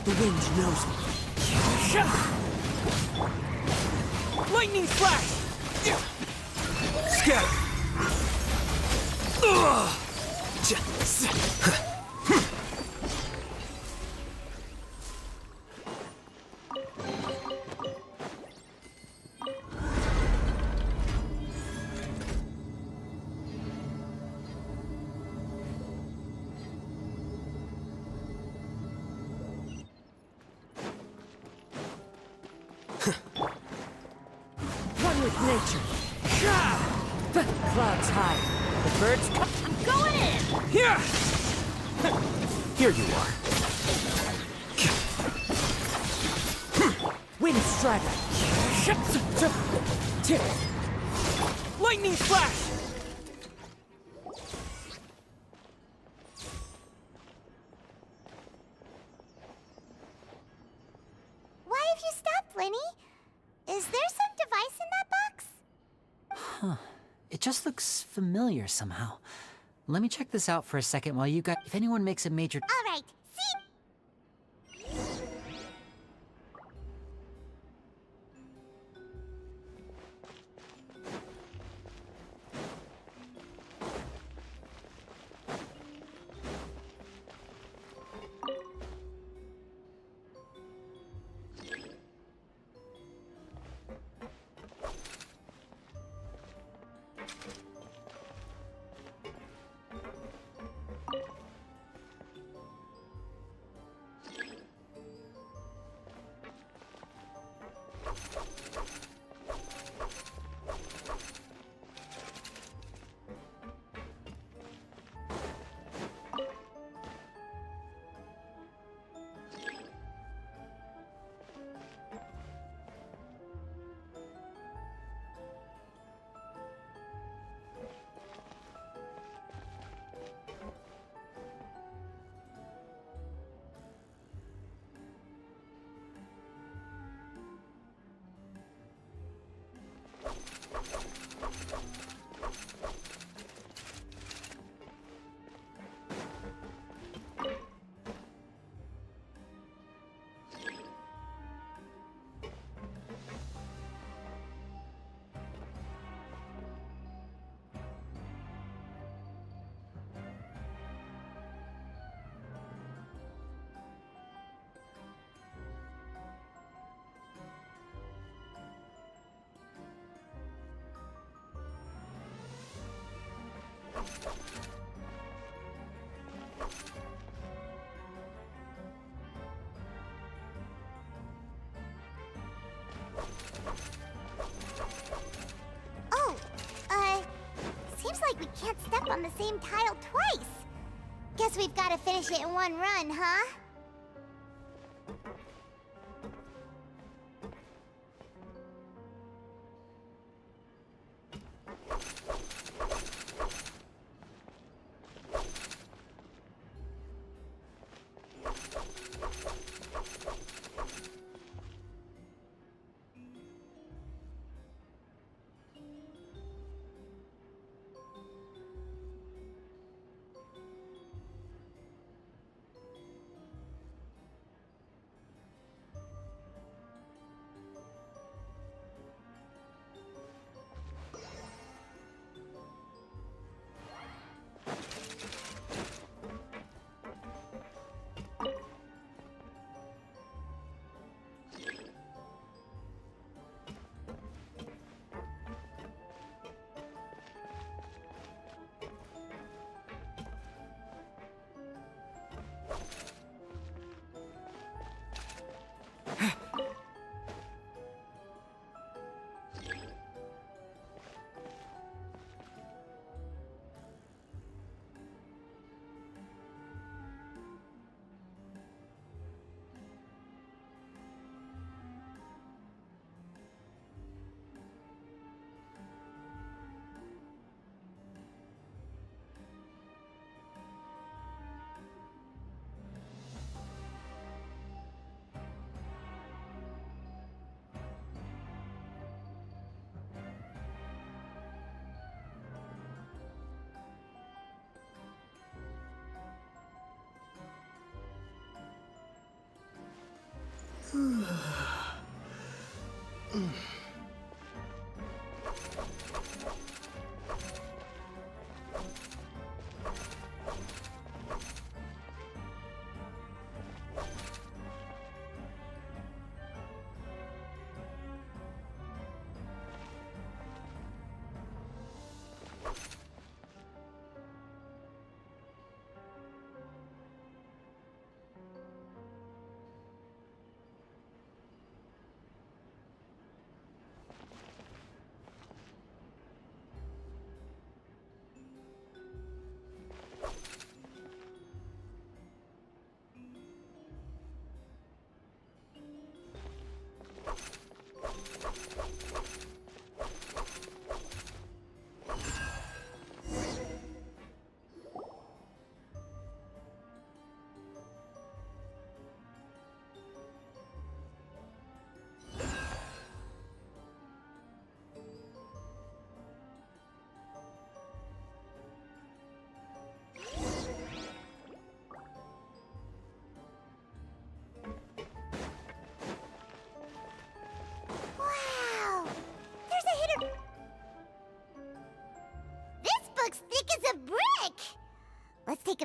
The wind knows me. Lightning flash! Scatter! One with nature. The clouds hide. The birds come. I'm going in! Here! Here you are. Wind strider. Lightning flash! Why have you stopped, Lini? Is there some device in that box? Huh. It just looks familiar somehow. Let me check this out for a second while you guys... If anyone makes a major... All right, see? Oh, seems like we can't step on the same tile twice. Guess we've got to finish it in one run, huh?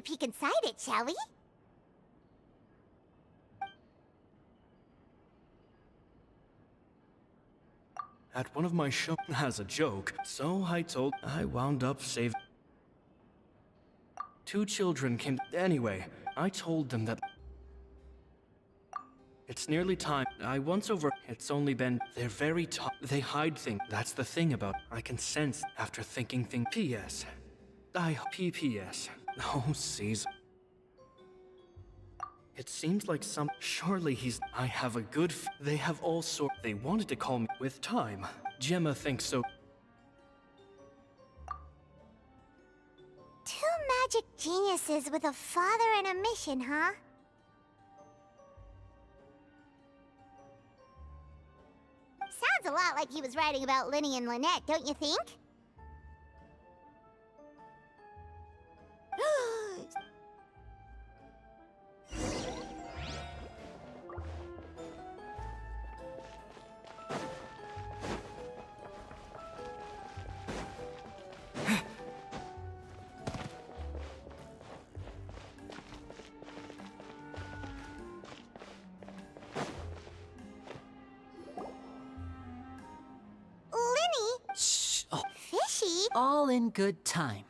peek inside it, shall we? At one of my shows as a joke, so I wound up saving. 2 children came. Anyway, I told them that it's nearly time. I once over. It's only been. They're very tough. They hide things. That's the thing about. I can sense after thinking things. P.S. P.P.S. Oh, Caesar. It seems like some. Surely he's. I have a good. They have all sort. They wanted to call me with time. Gemma thinks so. 2 magic geniuses with a father and a mission, huh? Sounds a lot like he was writing about Lini and Lynette, don't you think? All in good time.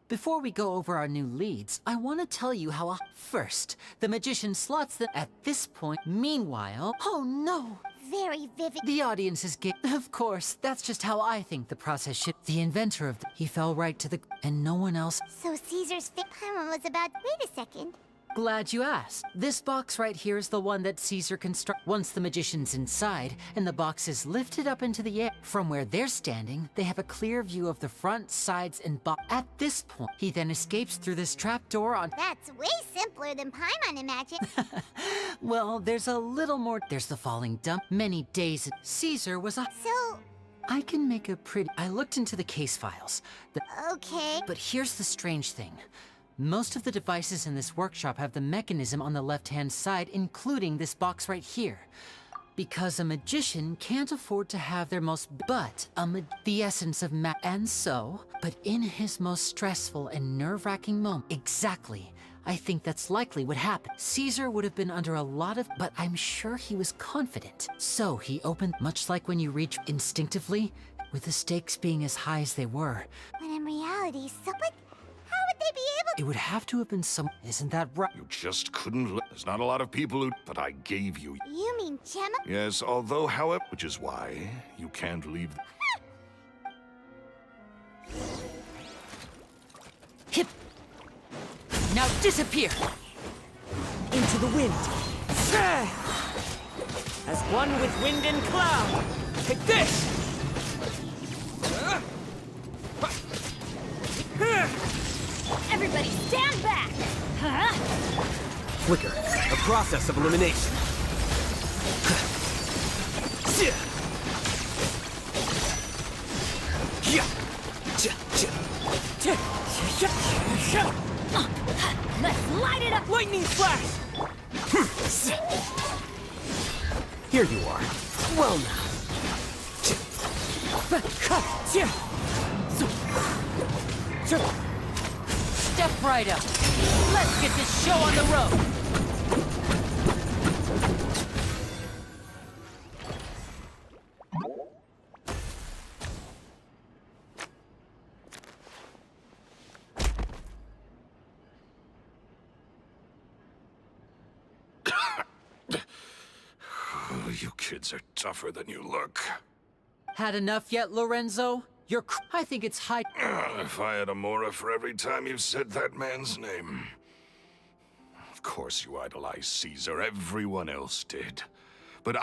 Before we go over our new leads, I want to tell you how first, the magician slots them at this point. Meanwhile, oh no! Very vivid. The audience is of course, that's just how I think the process should. The inventor of he fell right to the and no one else. So Caesar's Paimon was about. Wait a second. Glad you asked. This box right here is the one that Caesar constructed. Once the magician's inside, and the box is lifted up into the air. From where they're standing, they have a clear view of the front, sides, and box. At this point, he then escapes through this trapdoor on. That's way simpler than Paimon imagined. Well, there's a little more. There's the falling dump. Many days. Caesar was a. So. I can make a pretty. I looked into the case files. Okay. But here's the strange thing. Most of the devices in this workshop have the mechanism on the left-hand side, including this box right here. Because a magician can't afford to have their most, the essence of and so, but in his most stressful and nerve-wracking moment, exactly, I think that's likely what happened. Caesar would have been under a lot of, but I'm sure he was confident. So he opened, much like when you reach instinctively, with the stakes being as high as they were. When in reality, someone. How would they be able to? It would have to have been some. Isn't that right? You just couldn't. There's not a lot of people who. But I gave you. You mean Gemma? Yes, although, however, which is why you can't leave. Hip. Now disappear. Into the wind. As one with wind and cloud. Take this. Everybody stand back! Flicker, a process of elimination. Let's light it up! Lightning flash! Here you are. Well now. Step right up. Let's get this show on the road. You kids are tougher than you look. Had enough yet, Lorenzo? I think it's high. If I had a mora for every time you've said that man's name. Of course you idolize Caesar, everyone else did. But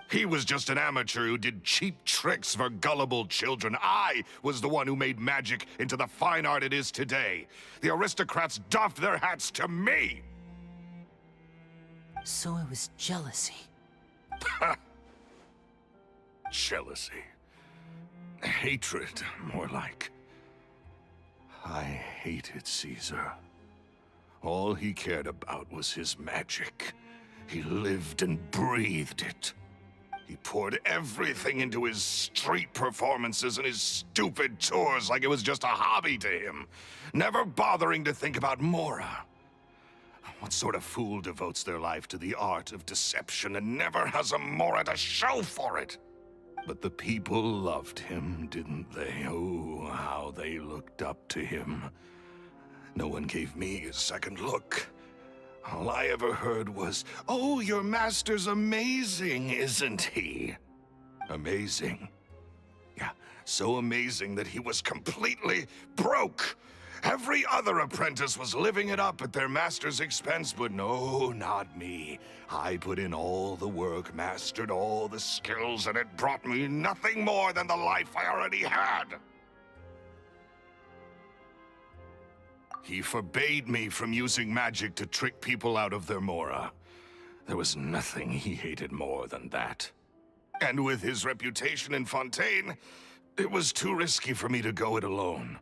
he was just an amateur who did cheap tricks for gullible children. I was the one who made magic into the fine art it is today. The aristocrats doffed their hats to me! So it was jealousy. Jealousy. Hatred, more like. I hated Caesar. All he cared about was his magic. He lived and breathed it. He poured everything into his street performances and his stupid tours like it was just a hobby to him, never bothering to think about Mora. What sort of fool devotes their life to the art of deception and never has a Mora to show for it? But the people loved him, didn't they? Oh, how they looked up to him. No one gave me a second look. All I ever heard was, "Oh, your master's amazing, isn't he?" Amazing. Yeah, so amazing that he was completely broke. Every other apprentice was living it up at their master's expense, but no, not me. I put in all the work, mastered all the skills, and it brought me nothing more than the life I already had. He forbade me from using magic to trick people out of their Mora. There was nothing he hated more than that. And with his reputation in Fontaine, it was too risky for me to go it alone.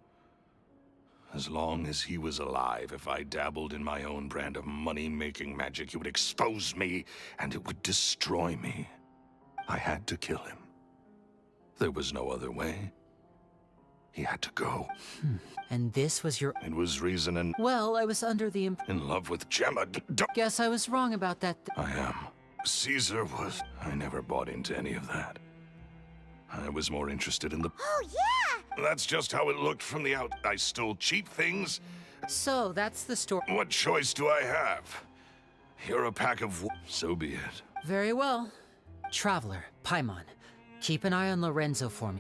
As long as he was alive, if I dabbled in my own brand of money-making magic, he would expose me, and it would destroy me. I had to kill him. There was no other way. He had to go. And this was your... It was reason and... Well, I was under the In love with Gemma. Guess I was wrong about that. I am. Caesar was... I never bought into any of that. I was more interested in the... Oh, yeah! That's just how it looked from the out. I stole cheap things. So, that's the story. What choice do I have? You're a pack of... So be it. Very well. Traveler, Paimon, keep an eye on Lorenzo for me.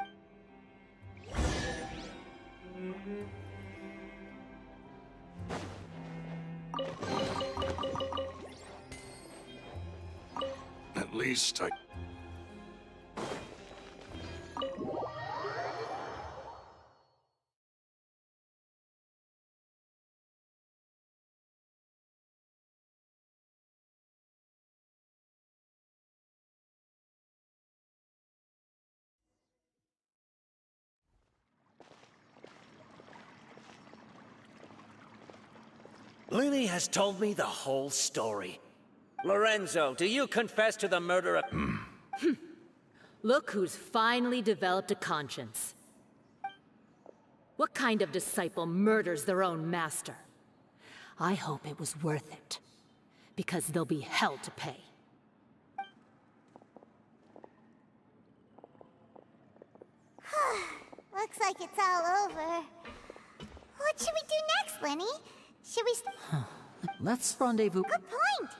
At least I... Lini has told me the whole story. Lorenzo, do you confess to the murder of... Look who's finally developed a conscience. What kind of disciple murders their own master? I hope it was worth it, because there'll be hell to pay. Looks like it's all over. What should we do next, Lenny? Should we... Let's rendezvous. Good point!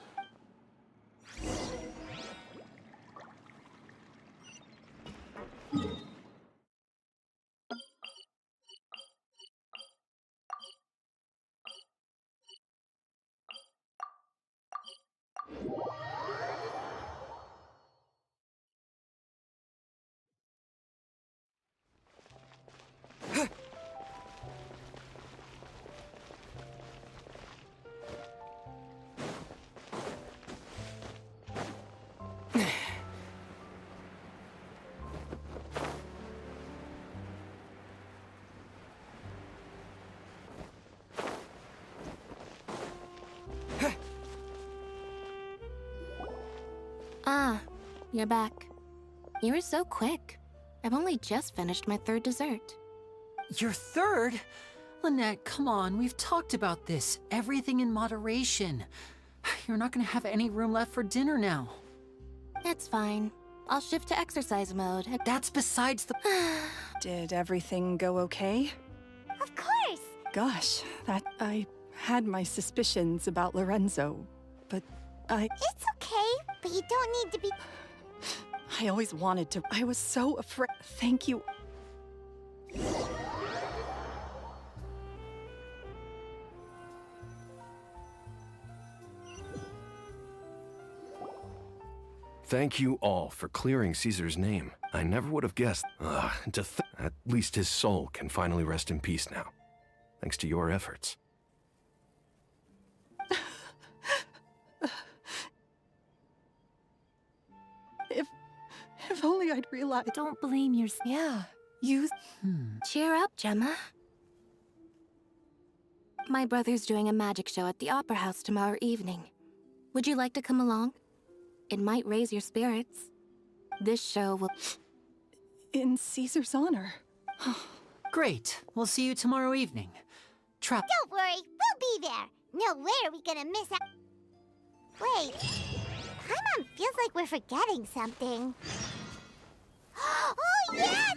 Ah, you're back. You were so quick. I've only just finished my third dessert. Your third? Lynette, come on, we've talked about this. Everything in moderation. You're not gonna have any room left for dinner now. It's fine. I'll shift to exercise mode. That's besides the... Did everything go okay? Of course! Gosh, I had my suspicions about Lorenzo, but It's okay, but you don't need to be... I always wanted to. I was so afraid. Thank you. Thank you all for clearing Caesar's name. I never would have guessed. At least his soul can finally rest in peace now. Thanks to your efforts. If only I'd realized. Don't blame yourself. Yeah, you... Cheer up, Gemma. My brother's doing a magic show at the Opera House tomorrow evening. Would you like to come along? It might raise your spirits. This show will... In Caesar's honor. Great. We'll see you tomorrow evening. Don't worry, we'll be there. No way are we gonna miss out. Wait, Paimon feels like we're forgetting something. Oh, yeah!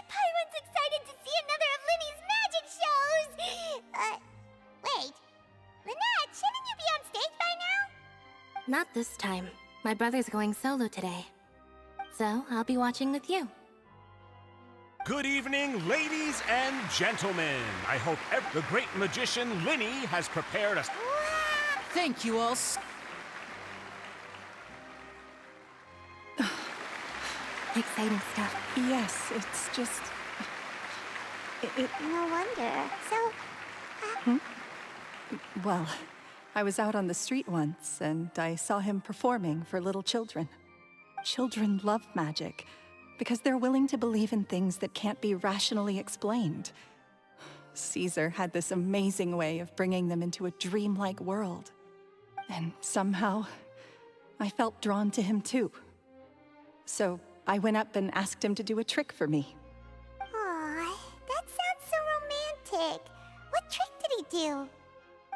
Paimon's excited to see another of Lini's magic shows! Wait. Lynette, shouldn't you be on stage by now? Not this time. My brother's going solo today. So, I'll be watching with you. Good evening, ladies and gentlemen. I hope the great magician Lini has prepared us. Thank you all. Exciting stuff. Yes, it's just... No wonder. So, Well, I was out on the street once, and I saw him performing for little children. Children love magic, because they're willing to believe in things that can't be rationally explained. Caesar had this amazing way of bringing them into a dreamlike world. And somehow, I felt drawn to him too. So I went up and asked him to do a trick for me. aw, that sounds so romantic. do?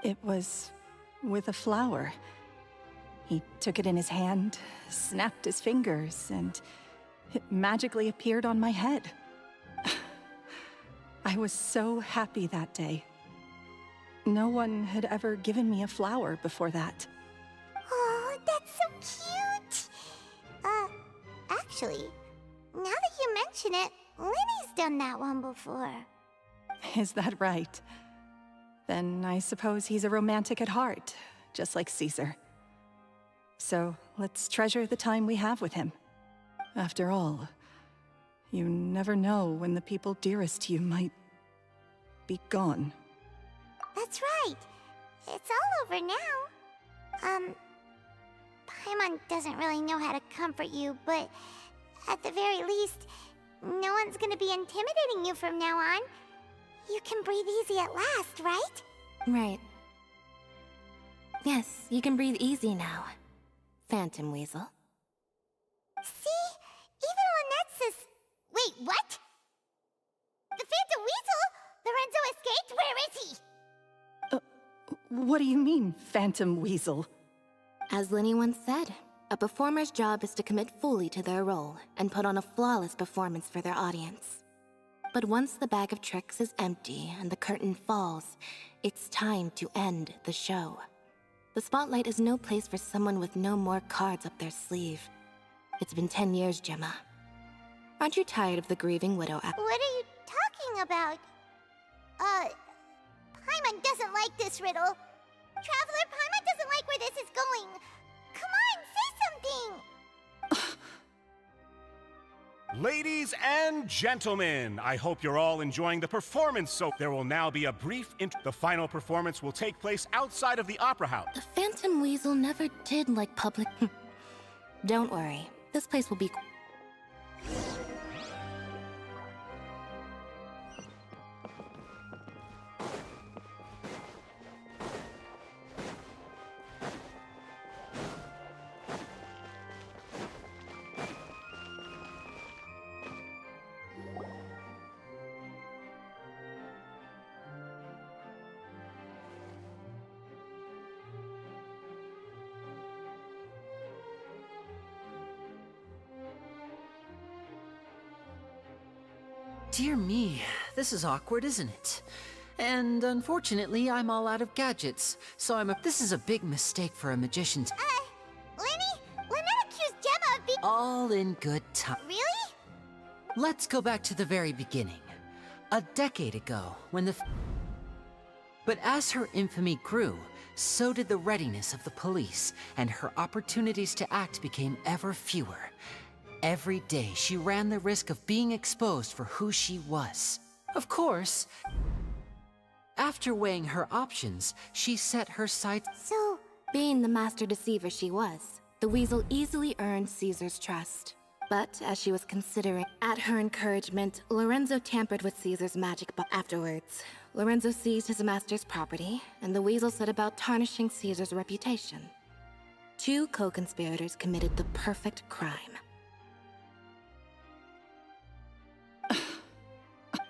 It was with a flower. He took it in his hand, snapped his fingers, and it magically appeared on my head. I was so happy that day. No one had ever given me a flower before that. Oh, that's so cute! Actually, now that you mention it, Linny's done that one before. Is that right? Then I suppose he's a romantic at heart, just like Caesar. So let's treasure the time we have with him. After all, you never know when the people dearest to you might be gone. That's right. It's all over now. Paimon doesn't really know how to comfort you, but at the very least, no one's gonna be intimidating you from now on. You can breathe easy at last, right? Right. Yes, you can breathe easy now, Phantom Weasel. See? Even Lynette says... Wait, what? The Phantom Weasel? Lorenzo escaped? Where is he? What do you mean, Phantom Weasel? As Lini once said, a performer's job is to commit fully to their role and put on a flawless performance for their audience. But once the bag of tricks is empty and the curtain falls, it's time to end the show. The spotlight is no place for someone with no more cards up their sleeve. It's been 10 years, Gemma. Aren't you tired of the grieving widow What are you talking about? Paimon doesn't like this riddle. Traveler, Paimon doesn't like where this is going. Come on, say something! Ladies and gentlemen, I hope you're all enjoying the performance, so there will now be a brief The final performance will take place outside of the Opera House. The Phantom Weasel never did like public... Don't worry, this place will be... Dear me, this is awkward, isn't it? And unfortunately, I'm all out of gadgets, so this is a big mistake for a magician. Lynette accused Gemma of being... All in good time. Really? Let's go back to the very beginning. A decade ago, when the... But as her infamy grew, so did the readiness of the police, and her opportunities to act became ever fewer. Every day, she ran the risk of being exposed for who she was. Of course, after weighing her options, she set her sights... So, being the master deceiver she was, the Weasel easily earned Caesar's trust. But as she was considering, at her encouragement, Lorenzo tampered with Caesar's magic afterwards. Lorenzo seized his master's property, and the Weasel set about tarnishing Caesar's reputation. Two co-conspirators committed the perfect crime.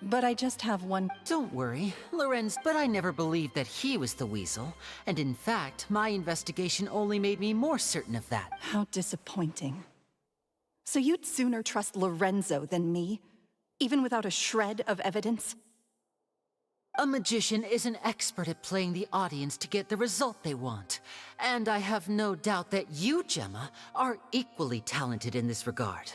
But I just have one... Don't worry, Lorenz, but I never believed that he was the Weasel. And in fact, my investigation only made me more certain of that. How disappointing. So you'd sooner trust Lorenzo than me? Even without a shred of evidence? A magician is an expert at playing the audience to get the result they want. And I have no doubt that you, Gemma, are equally talented in this regard.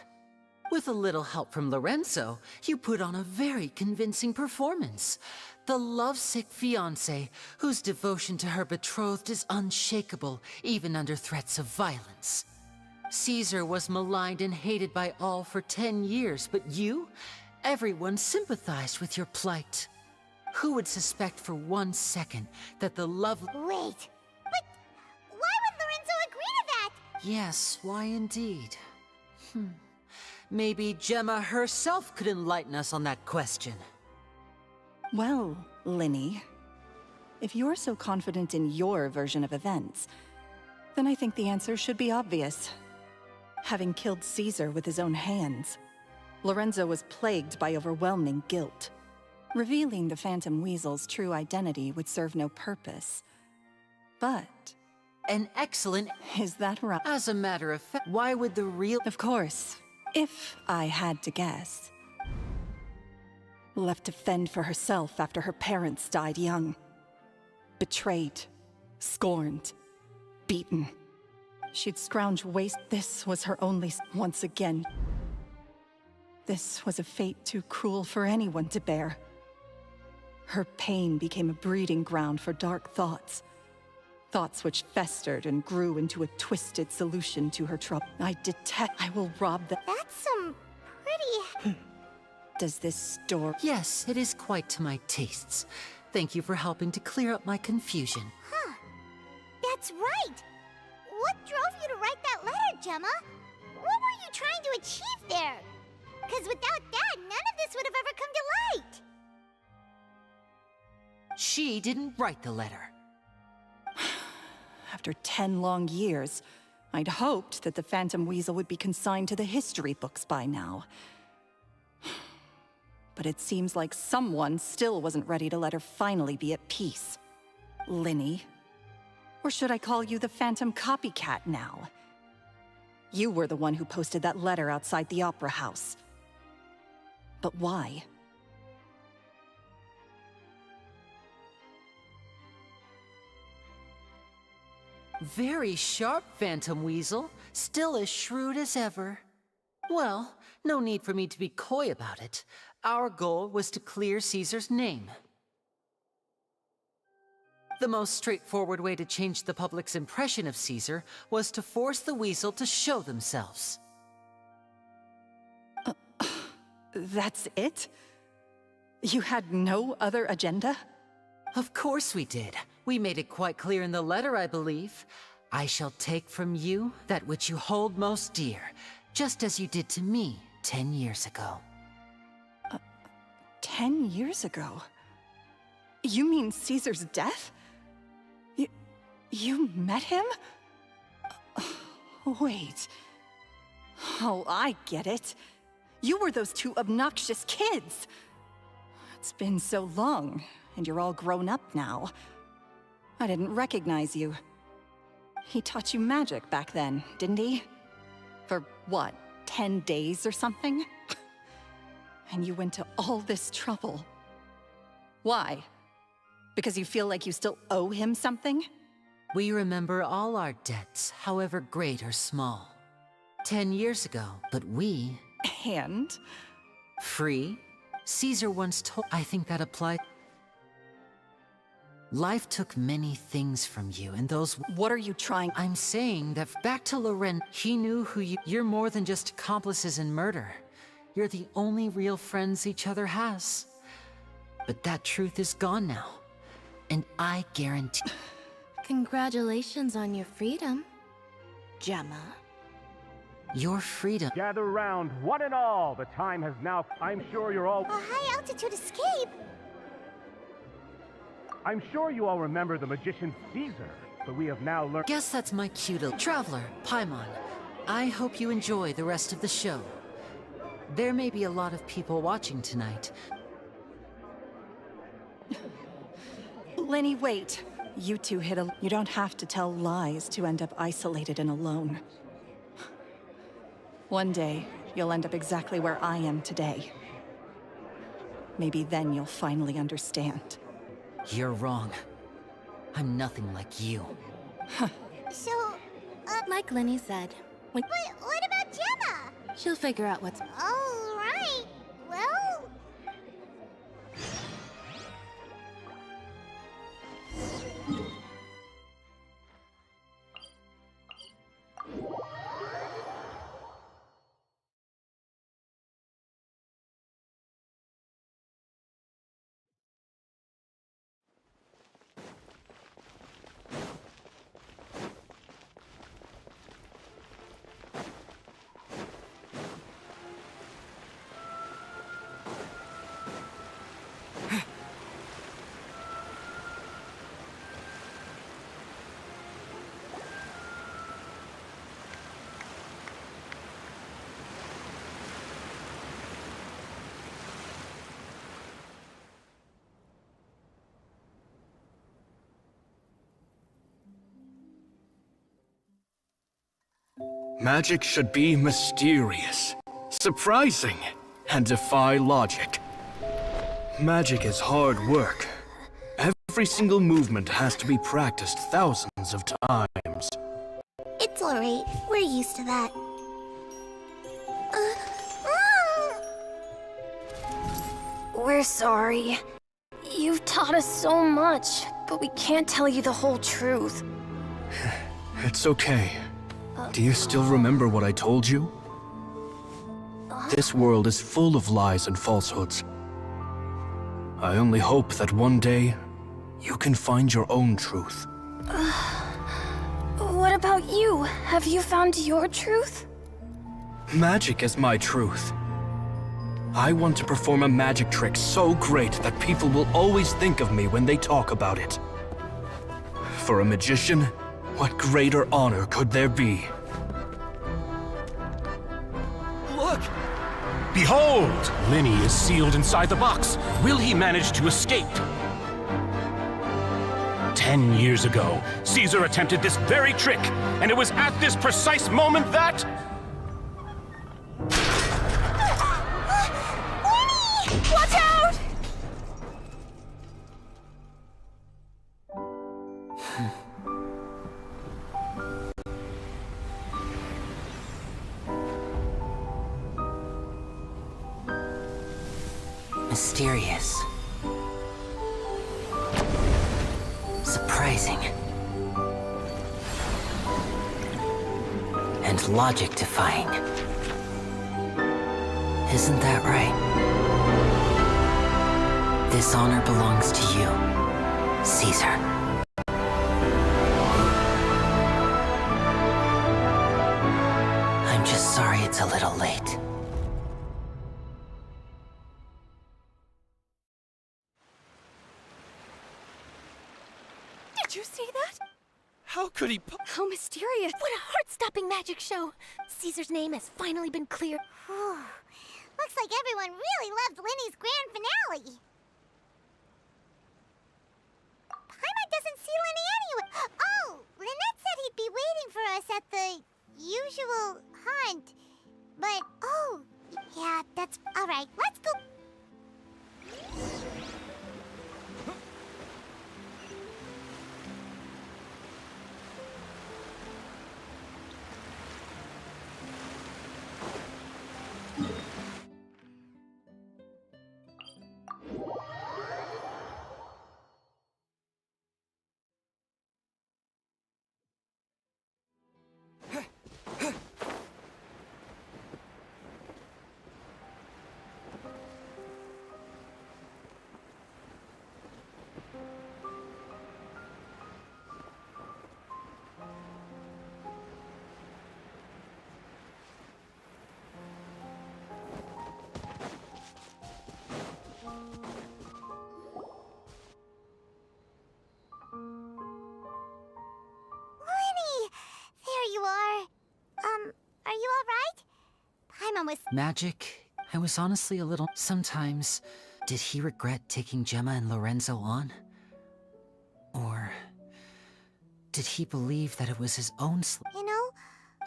With a little help from Lorenzo, you put on a very convincing performance. The lovesick fiancé, whose devotion to her betrothed is unshakable, even under threats of violence. Caesar was maligned and hated by all for 10 years, but you? Everyone sympathized with your plight. Who would suspect for 1 second that the love... Wait, but why would Lorenzo agree to that? Yes, why indeed? Maybe Gemma herself could enlighten us on that question. Well, Lini, if you're so confident in your version of events, then I think the answer should be obvious. Having killed Caesar with his own hands, Lorenzo was plagued by overwhelming guilt. Revealing the Phantom Weasel's true identity would serve no purpose. But... An excellent... Is that right? As a matter of fact, why would the real... Of course. If I had to guess. Left to fend for herself after her parents died young. Betrayed. Scorned. Beaten. She'd scrounge waste. This was her only... Once again. This was a fate too cruel for anyone to bear. Her pain became a breeding ground for dark thoughts. Thoughts which festered and grew into a twisted solution to her trouble. I will rob the... That's some pretty... Does this store... Yes, it is quite to my tastes. Thank you for helping to clear up my confusion. Huh. That's right! What drove you to write that letter, Gemma? What were you trying to achieve there? Because without that, none of this would have ever come to light! She didn't write the letter. After 10 long years, I'd hoped that the Phantom Weasel would be consigned to the history books by now. But it seems like someone still wasn't ready to let her finally be at peace. Lini. Or should I call you the Phantom Copycat now? You were the one who posted that letter outside the Opera House. But why? Very sharp, Phantom Weasel. Still as shrewd as ever. Well, no need for me to be coy about it. Our goal was to clear Caesar's name. The most straightforward way to change the public's impression of Caesar was to force the Weasel to show themselves. That's it? You had no other agenda? Of course we did. We made it quite clear in the letter, I believe. I shall take from you that which you hold most dear, just as you did to me 10 years ago. 10 years ago? You mean Caesar's death? You met him? Wait. Oh, I get it. You were those two obnoxious kids. It's been so long, and you're all grown up now. I didn't recognize you. He taught you magic back then, didn't he? For what, 10 days or something? And you went to all this trouble. Why? Because you feel like you still owe him something? We remember all our debts, however great or small. 10 years ago, but we... And? Free? Caesar once told... I think that applied... Life took many things from you, and those... What are you trying... I'm saying that back to Loren, he knew who you... You're more than just accomplices in murder. You're the only real friends each other has. But that truth is gone now. And I guarantee... Congratulations on your freedom, Gemma. Your freedom... Gather round, one and all. The time has now... I'm sure you're all... A high-altitude escape? I'm sure you all remember the magician Caesar, but we have now learned... Guess that's my cue to... Traveler, Paimon, I hope you enjoy the rest of the show. There may be a lot of people watching tonight. Lini, wait. You two hit a... You don't have to tell lies to end up isolated and alone. One day, you'll end up exactly where I am today. Maybe then you'll finally understand. You're wrong. I'm nothing like you. So, Like Lini said, But what about Gemma? she'll figure out what's... All right. Well... Magic should be mysterious, surprising, and defy logic. Magic is hard work. Every single movement has to be practiced thousands of times. It's alright. We're used to that. We're sorry. You've taught us so much, but we can't tell you the whole truth. It's okay. Do you still remember what I told you? This world is full of lies and falsehoods. I only hope that one day you can find your own truth. What about you? Have you found your truth? Magic is my truth. I want to perform a magic trick so great that people will always think of me when they talk about it. For a magician, what greater honor could there be? Look! Behold! Lini is sealed inside the box. Will he manage to escape? 10 years ago, Caesar attempted this very trick, and it was at this precise moment that... Watch out! Mysterious. Surprising. And logic-defying. Isn't that right? This honor belongs to you, Caesar. I'm just sorry it's a little late. Did you see that? How could he How mysterious. What a heart-stopping magic show! Caesar's name has finally been cleared. Looks like everyone really loved Lini's grand finale. Paimon doesn't see Lini anywhere. Oh, Lynette said he'd be waiting for us at the usual hunt. But, oh, yeah, that's all right. Let's go. Are you all right? Paimon was... Magic? I was honestly a little... Sometimes, did he regret taking Gemma and Lorenzo on? Or... did he believe that it was his own You know?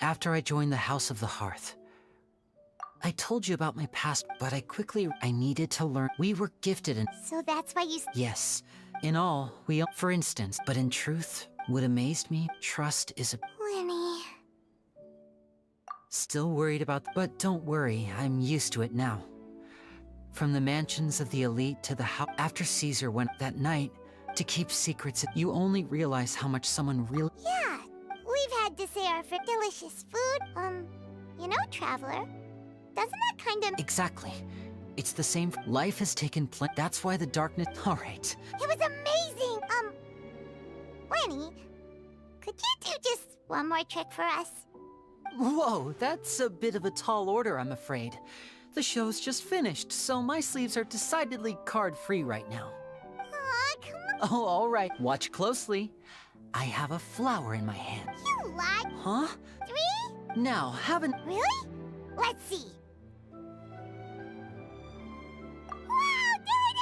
After I joined the House of the Hearth, I told you about my past, but I needed to learn. We were gifted and... So that's why you... Yes. In all, for instance, but in truth, what amazed me, trust is a... Lini... Still worried about... But don't worry, I'm used to it now. From the mansions of the elite to the house... After Caesar went that night, to keep secrets, you only realize how much someone really... Yeah, we've had to say our delicious food. You know, Traveler, doesn't that kind of... Exactly. It's the same... Life has taken That's why the darkness... Alright. It was amazing! Lini, could you do just one more trick for us? Whoa, that's a bit of a tall order, I'm afraid. The show's just finished, so my sleeves are decidedly card-free right now. Aw, come on. Oh, alright. Watch closely. I have a flower in my hand. You lie. Huh? 3? Now, haven't... Really? Let's see. Wow, there it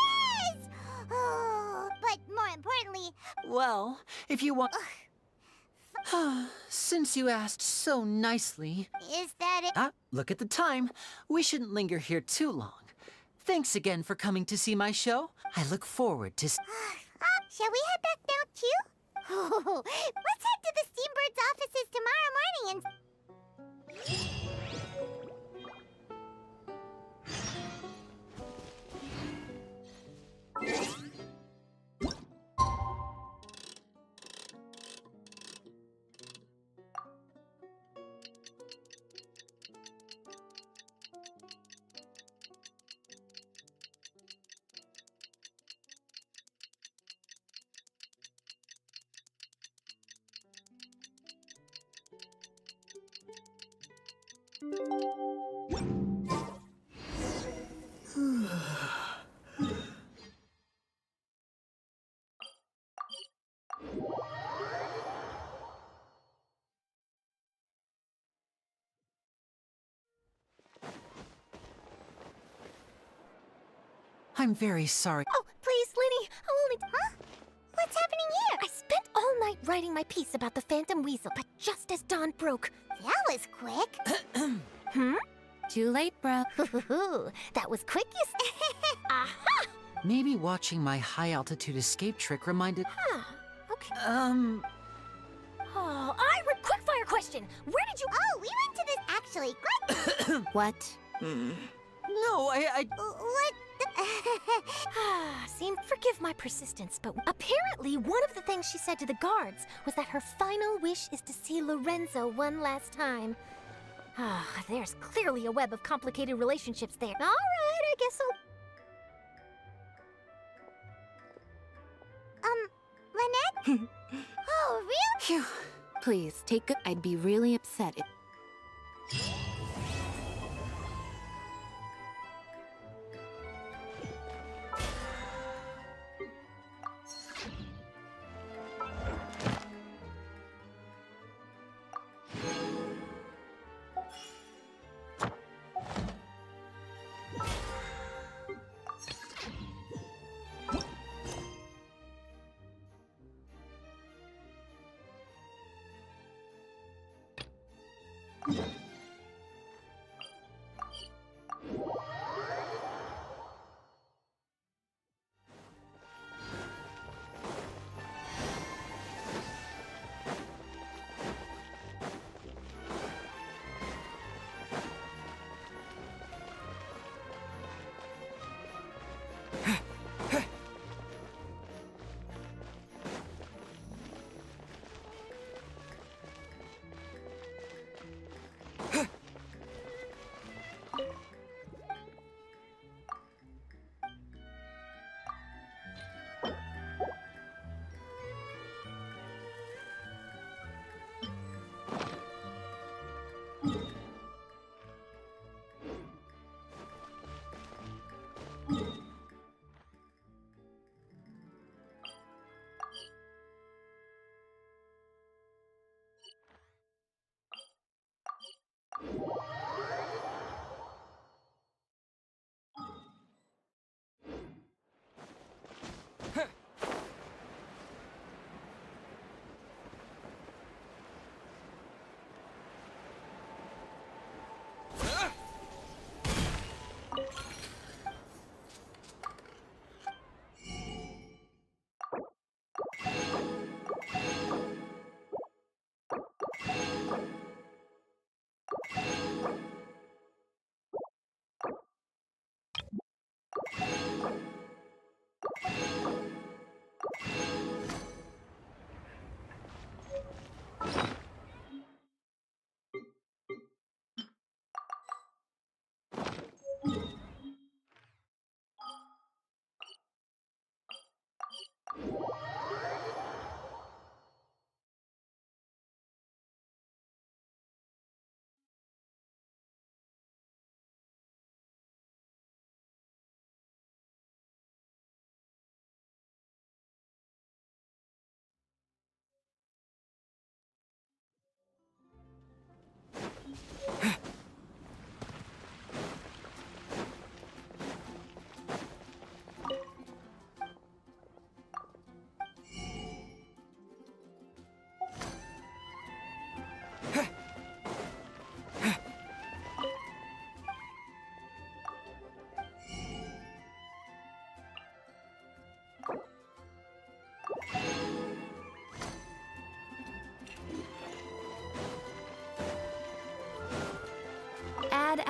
is! Oh, but more importantly... Well, if you want... Since you asked so nicely... Is that it? Ah, look at the time. We shouldn't linger here too long. Thanks again for coming to see my show. I look forward to... Shall we head back now, too? Let's head to the Steambird's offices tomorrow morning and... I'm very sorry. Oh, please, Lini, I'll only... Huh? What's happening here? I spent all night writing my piece about the Phantom Weasel, but just as dawn broke... That was quick. Too late, bro. That was quick, you Aha! Maybe watching my high-altitude escape trick reminded... Okay. Oh, quick-fire question. Where did you... Oh, we went to this... Actually, What? No, What? See, forgive my persistence, but apparently one of the things she said to the guards was that her final wish is to see Lorenzo one last time. There's clearly a web of complicated relationships there. All right, I guess I'll... Lynette? Oh, really? Phew. Please, take it. I'd be really upset if...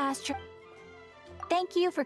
last trip. Thank you for